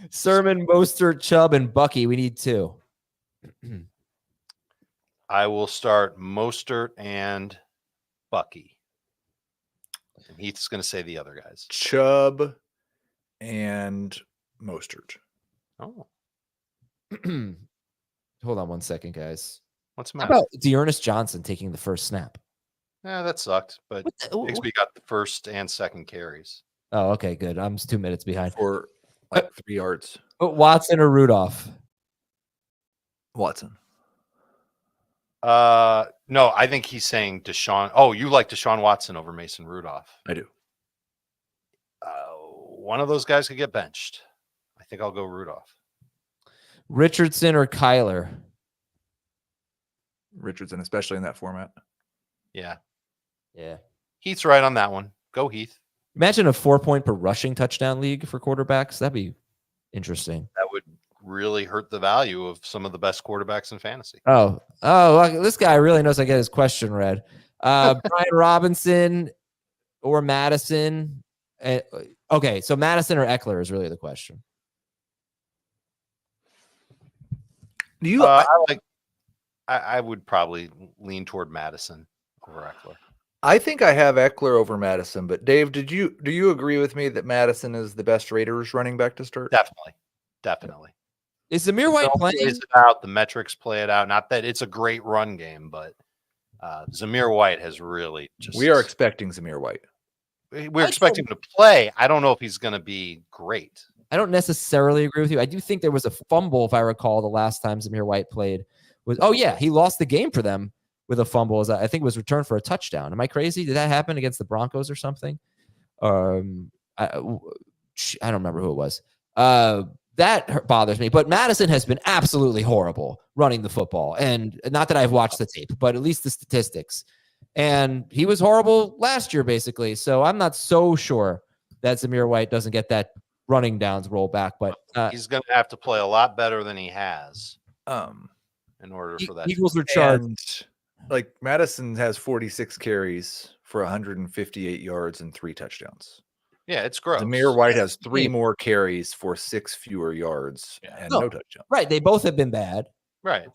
S1: Sermon, Mostert, Chubb, and Bucky. We need 2.
S2: I will start Mostert and Bucky. And Heath's going to say the other guys.
S3: Chubb and Mostert.
S2: Oh.
S1: Hold on one second, guys.
S2: What's the
S1: How
S2: matter?
S1: about Dearness Johnson taking the first snap?
S2: Yeah, that sucked. But Bixby got the first and second carries.
S1: Oh, okay, good. I'm 2 minutes behind.
S3: For like 3 yards.
S1: But Watson or Rudolph?
S3: Watson.
S2: No, I think he's saying Deshaun. Oh, you like Deshaun Watson over Mason Rudolph.
S3: I do.
S2: one of those guys could get benched. I think I'll go Rudolph.
S1: Richardson or Kyler?
S3: Richardson, especially in that format.
S2: Yeah.
S1: Yeah.
S2: Heath's right on that one. Go Heath.
S1: Imagine a 4-point per rushing touchdown league for quarterbacks. That'd be interesting.
S2: That would really hurt the value of some of the best quarterbacks in fantasy.
S1: Oh, look, this guy really knows I get his question read. Brian Robinson or Madison? Okay, so Madison or Eckler is really the question.
S3: Do you?
S2: I would probably lean toward Madison over Eckler.
S3: I think I have Eckler over Madison, but Dave, do you agree with me that Madison is the best Raiders running back to start?
S2: Definitely.
S1: Is Zamir White playing?
S2: Plays it out. The metrics play it out. Not that it's a great run game, but Zamir White has really just.
S3: We are expecting Zamir White.
S2: We're expecting him to play. I don't know if he's going to be great.
S1: I don't necessarily agree with you. I do think there was a fumble, if I recall, the last time Zamir White played. He lost the game for them with a fumble. I think it was returned for a touchdown. Am I crazy? Did that happen against the Broncos or something? I don't remember who it was. That bothers me. But Madison has been absolutely horrible running the football. And not that I've watched the tape, but at least the statistics. And he was horrible last year, basically. So I'm not so sure that Zamir White doesn't get that running downs roll back. But
S2: he's going to have to play a lot better than he has in order for that.
S1: Eagles are charged.
S3: And, like, Madison has 46 carries for 158 yards and 3 touchdowns.
S2: Yeah, it's gross.
S3: Zamir White has 3 more carries for 6 fewer yards and no touchdowns.
S1: Right. They both have been bad.
S2: Right.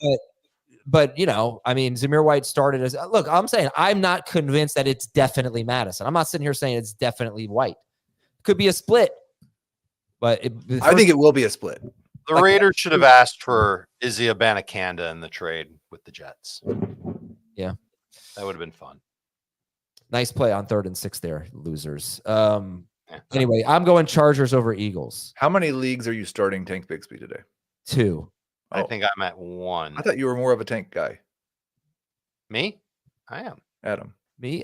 S1: But Zamir White started as look, I'm saying I'm not convinced that it's definitely Madison. I'm not sitting here saying it's definitely White. It could be a split. But
S3: I think it will be a split.
S2: The Raiders should have asked for Izzy Abanikanda in the trade with the Jets.
S1: Yeah.
S2: That would have been fun.
S1: Nice play on 3rd and 6 there, losers. Anyway, I'm going Chargers over Eagles.
S3: How many leagues are you starting Tank Bigsby today?
S1: 2.
S2: I think I'm at 1.
S3: I thought you were more of a Tank guy.
S2: Me? I am.
S3: Adam.
S1: Me?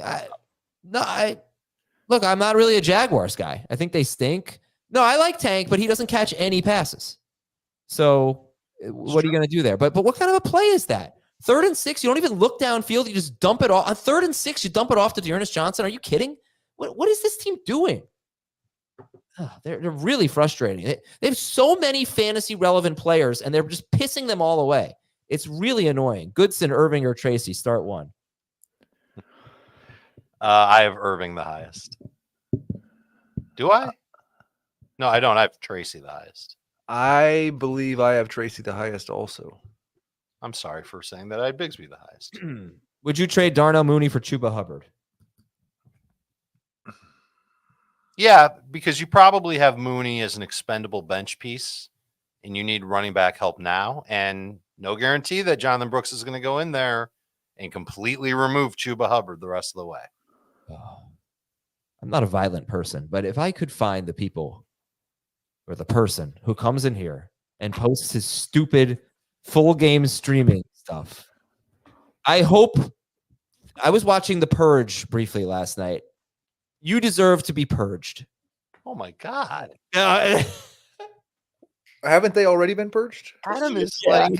S1: Look, I'm not really a Jaguars guy. I think they stink. No, I like Tank, but he doesn't catch any passes. So what are you going to do there? But what kind of a play is that? 3rd and 6, you don't even look downfield. You just dump it off. On 3rd and 6, you dump it off to Dearness Johnson. Are you kidding? What is this team doing? Oh, they're really frustrating. They have so many fantasy relevant players, and they're just pissing them all away. It's really annoying. Goodson, Irving, or Tracy, start one.
S2: I have Irving the highest. Do I? No, I don't. I have Tracy the highest.
S3: I believe I have Tracy the highest also.
S2: I'm sorry for saying that. I had Bigsby the highest.
S1: Would you trade Darnell Mooney for Chuba Hubbard?
S2: Yeah, because you probably have Mooney as an expendable bench piece, and you need running back help now. And no guarantee that Jonathan Brooks is going to go in there and completely remove Chuba Hubbard the rest of the way.
S1: Oh, I'm not a violent person, but if I could find the people or the person who comes in here and posts his stupid full game streaming stuff, I hope. I was watching The Purge briefly last night. You deserve to be purged.
S2: Oh my God.
S3: Haven't they already been purged?
S2: Adam is like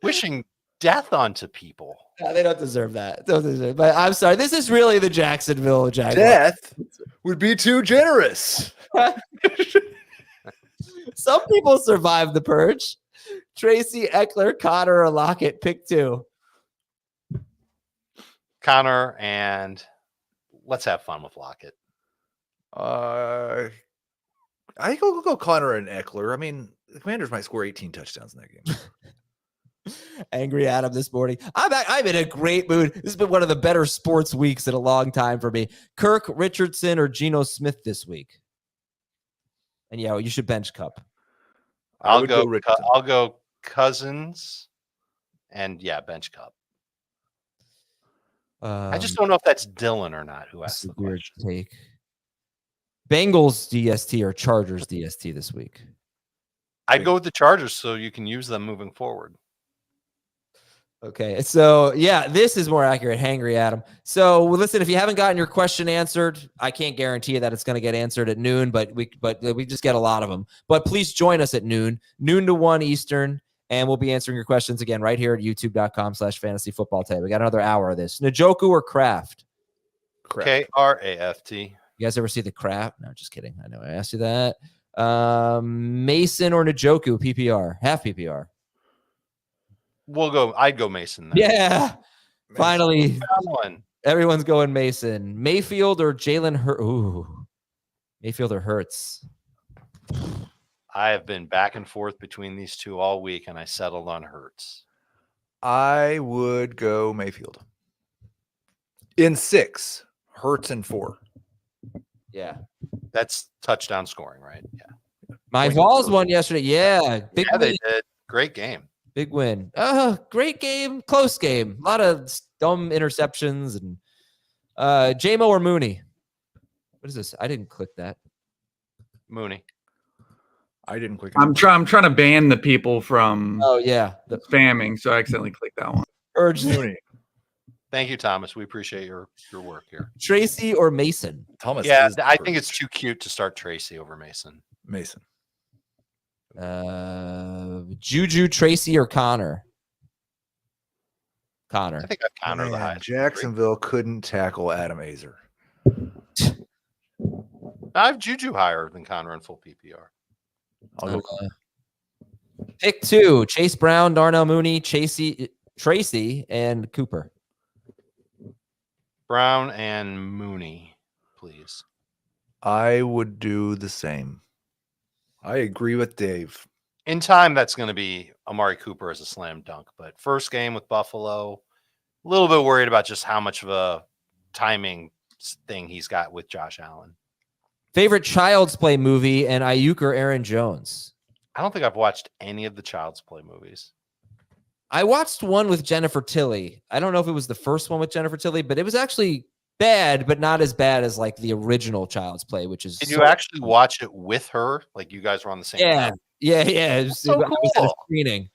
S2: wishing death onto people.
S1: No, they don't deserve that. But I'm sorry. This is really the Jacksonville Jaguars.
S3: Death would be too generous.
S1: Some people survive the purge. Tracy, Eckler, Connor, or Lockett. Pick 2.
S2: Connor, and let's have fun with Lockett.
S3: I think I'll go Connor and Eckler. I mean, the Commanders might score 18 touchdowns in that game.
S1: Angry Adam this morning. I'm in a great mood. This has been one of the better sports weeks in a long time for me. Kirk, Richardson, or Geno Smith this week? And you should bench Cup.
S2: I'll go Cousins, and bench Cup. I just don't know if that's Dylan or not who asked the question.
S1: Take Bengals DST or Chargers DST this week?
S2: I'd go with the Chargers so you can use them moving forward.
S1: Okay, so yeah, this is more accurate. Hangry Adam. So listen, if you haven't gotten your question answered, I can't guarantee you that it's going to get answered at noon, but we just get a lot of them. But please join us at noon to 1 Eastern, and we'll be answering your questions again right here at youtube.com/fantasy football today. We got another hour of this. Njoku or Kraft?
S2: Kraft.
S1: You guys ever see the Kraft? No, just kidding. I know I asked you that. Mason or Njoku, PPR, half PPR.
S2: I'd go Mason there.
S1: Yeah.
S3: Mason.
S1: Finally,
S2: One.
S1: everyone's going Mason. Mayfield or Jalen Hurts? Ooh, Mayfield or Hurts?
S2: I have been back and forth between these two all week, and I settled on Hurts.
S3: I would go Mayfield. In 6, Hurts in 4.
S1: Yeah.
S2: That's touchdown scoring, right? Yeah.
S1: My Vols won yesterday. Yeah. Big
S2: Yeah,
S1: win.
S2: they did. Great game.
S1: Big win. Great game. Close game. A lot of dumb interceptions. And J-Mo or Mooney? What is this? I didn't click that.
S2: Mooney.
S3: I didn't click.
S4: I'm trying to ban the people from
S1: Oh, yeah.
S4: spamming, so I accidentally clicked that one.
S1: Urge
S3: Mooney.
S2: Thank you, Thomas. We appreciate your work here.
S1: Tracy or Mason?
S3: Thomas.
S2: Yeah, I think it's too cute to start Tracy over Mason.
S3: Mason.
S1: Juju, Tracy, or Connor?
S2: I think I've Connor the
S3: Man,
S2: highest.
S3: Jacksonville couldn't tackle Adam Azer.
S2: I have Juju higher than Connor in full PPR.
S3: I'll go.
S1: Pick 2: Chase Brown, Darnell Mooney, Tracy, and Cooper.
S2: Brown and Mooney, please.
S3: I would do the same. I agree with Dave.
S2: In time, that's going to be Amari Cooper as a slam dunk. But first game with Buffalo, a little bit worried about just how much of a timing thing he's got with Josh Allen.
S1: Favorite Child's Play movie and Ayuk or Aaron Jones?
S2: I don't think I've watched any of the Child's Play movies.
S1: I watched one with Jennifer Tilly. I don't know if it was the first one with Jennifer Tilly, but it was actually bad, but not as bad as like the original Child's Play, which is.
S2: Did you actually watch it with her? Like you guys were on the same?
S1: Yeah,
S2: time?
S1: yeah. It was,
S2: so
S1: I was at a
S2: cool.
S1: screening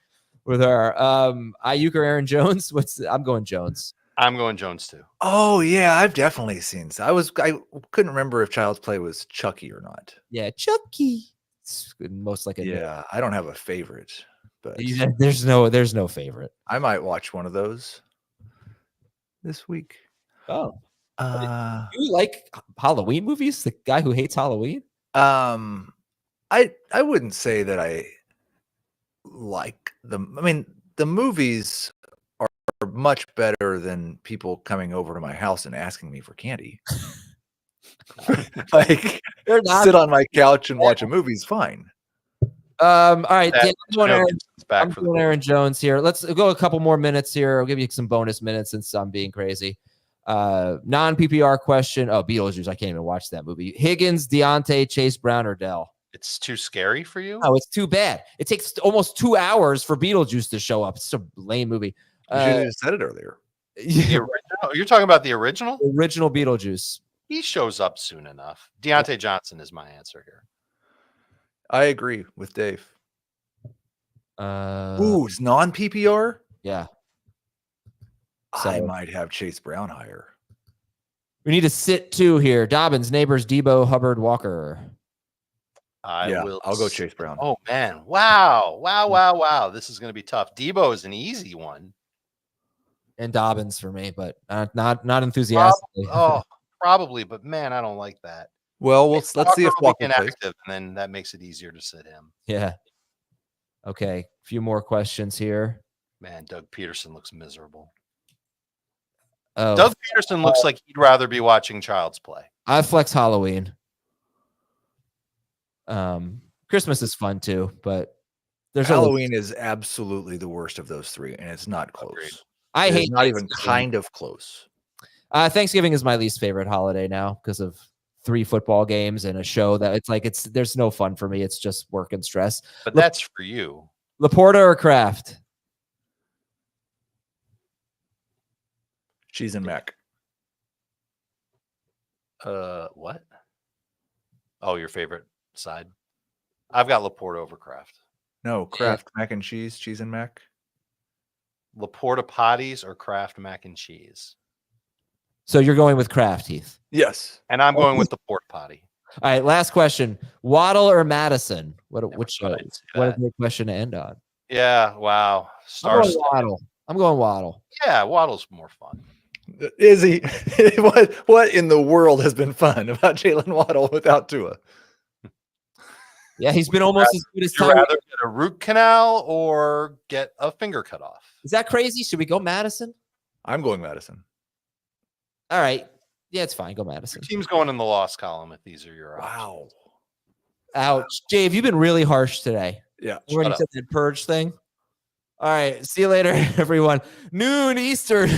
S1: with her. Ayuk or Aaron Jones? I'm going Jones.
S2: I'm going Jones too.
S3: Oh yeah, I've definitely seen. I couldn't remember if Child's Play was Chucky or not.
S1: Yeah, Chucky. It's most like a
S3: Yeah, I don't have a favorite, but
S1: there's no favorite.
S3: I might watch one of those this week.
S1: Oh,
S3: Uh,
S1: you like Halloween movies? The guy who hates Halloween?
S3: I wouldn't say that I like them. I mean, the movies are much better than people coming over to my house and asking me for candy. Like,
S1: They're not.
S3: sit on my couch and watch a movie is fine.
S1: All right, Dan,
S2: back
S1: I'm
S2: for
S1: doing
S2: the
S1: Aaron Jones here. Let's go a couple more minutes here. I'll give you some bonus minutes since I'm being crazy. Non-PPR question. Oh, Beetlejuice. I can't even watch that movie. Higgins, Deontay, Chase Brown, or Dell?
S2: It's too scary for you?
S1: Oh, it's too bad. It takes almost 2 hours for Beetlejuice to show up. It's a lame movie.
S3: You should have said it earlier.
S2: The original? You're talking about the original?
S1: Original Beetlejuice.
S2: He shows up soon enough. Deontay Johnson is my answer here.
S3: I agree with Dave.
S1: Ooh,
S3: It's non-PPR?
S1: Yeah.
S3: I
S1: So-
S3: might have Chase Brown higher.
S1: We need to sit 2 here. Dobbins, Neighbors, Debo, Hubbard, Walker.
S3: I'll go Chase Brown.
S2: Oh, man. Wow. This is going to be tough. Debo is an easy one.
S1: And Dobbins for me, but not enthusiastically.
S2: Probably. But, man, I don't like that.
S3: Well, let's see if Walker plays.
S2: Inactive, and then that makes it easier to sit him.
S1: Yeah. Okay. A few more questions here.
S2: Man, Doug Peterson looks miserable.
S1: Oh,
S2: Doug Peterson looks like he'd rather be watching Child's Play.
S1: I flex Halloween. Christmas is fun too, but there's
S3: Halloween is absolutely the worst of those 3, and it's not close.
S2: Agreed.
S1: I
S3: It is
S1: hate
S3: not even
S1: Thanksgiving.
S3: kind of close.
S1: Thanksgiving is my least favorite holiday now because of 3 football games and a show that there's no fun for me. It's just work and stress.
S2: But that's for you.
S1: Laporta or Kraft?
S3: Cheese and mac.
S2: What? Oh, your favorite side? I've got Laporta over Kraft.
S3: No, Kraft mac and cheese and mac.
S2: Laporta potties or Kraft mac and cheese?
S1: So you're going with Kraft, Heath.
S3: Yes.
S2: And I'm going with the port potty.
S1: All right, last question. Waddle or Madison? Which
S2: thought I'd say
S1: what a
S2: that.
S1: great question to end on.
S2: Yeah, wow.
S1: I'm going Waddle. I'm going Waddle.
S2: Yeah, Waddle's more fun.
S3: Is he? What in the world has been fun about Jalen Waddle without Tua?
S1: Yeah, he's been almost as good as
S2: Would you
S1: Tyreek.
S2: rather get a root canal or get a finger cut off?
S1: Is that crazy? Should we go Madison?
S3: I'm going Madison.
S1: All right. Yeah, it's fine. Go Madison.
S2: Your team's going in the loss column if these are your options.
S3: Wow.
S1: Ouch. Dave, you've been really harsh today.
S3: Yeah.
S1: When you
S2: up.
S1: said that purge thing. All right. See you later, everyone. Noon Eastern.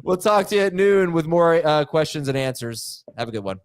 S1: We'll talk to you at noon with more questions and answers. Have a good one.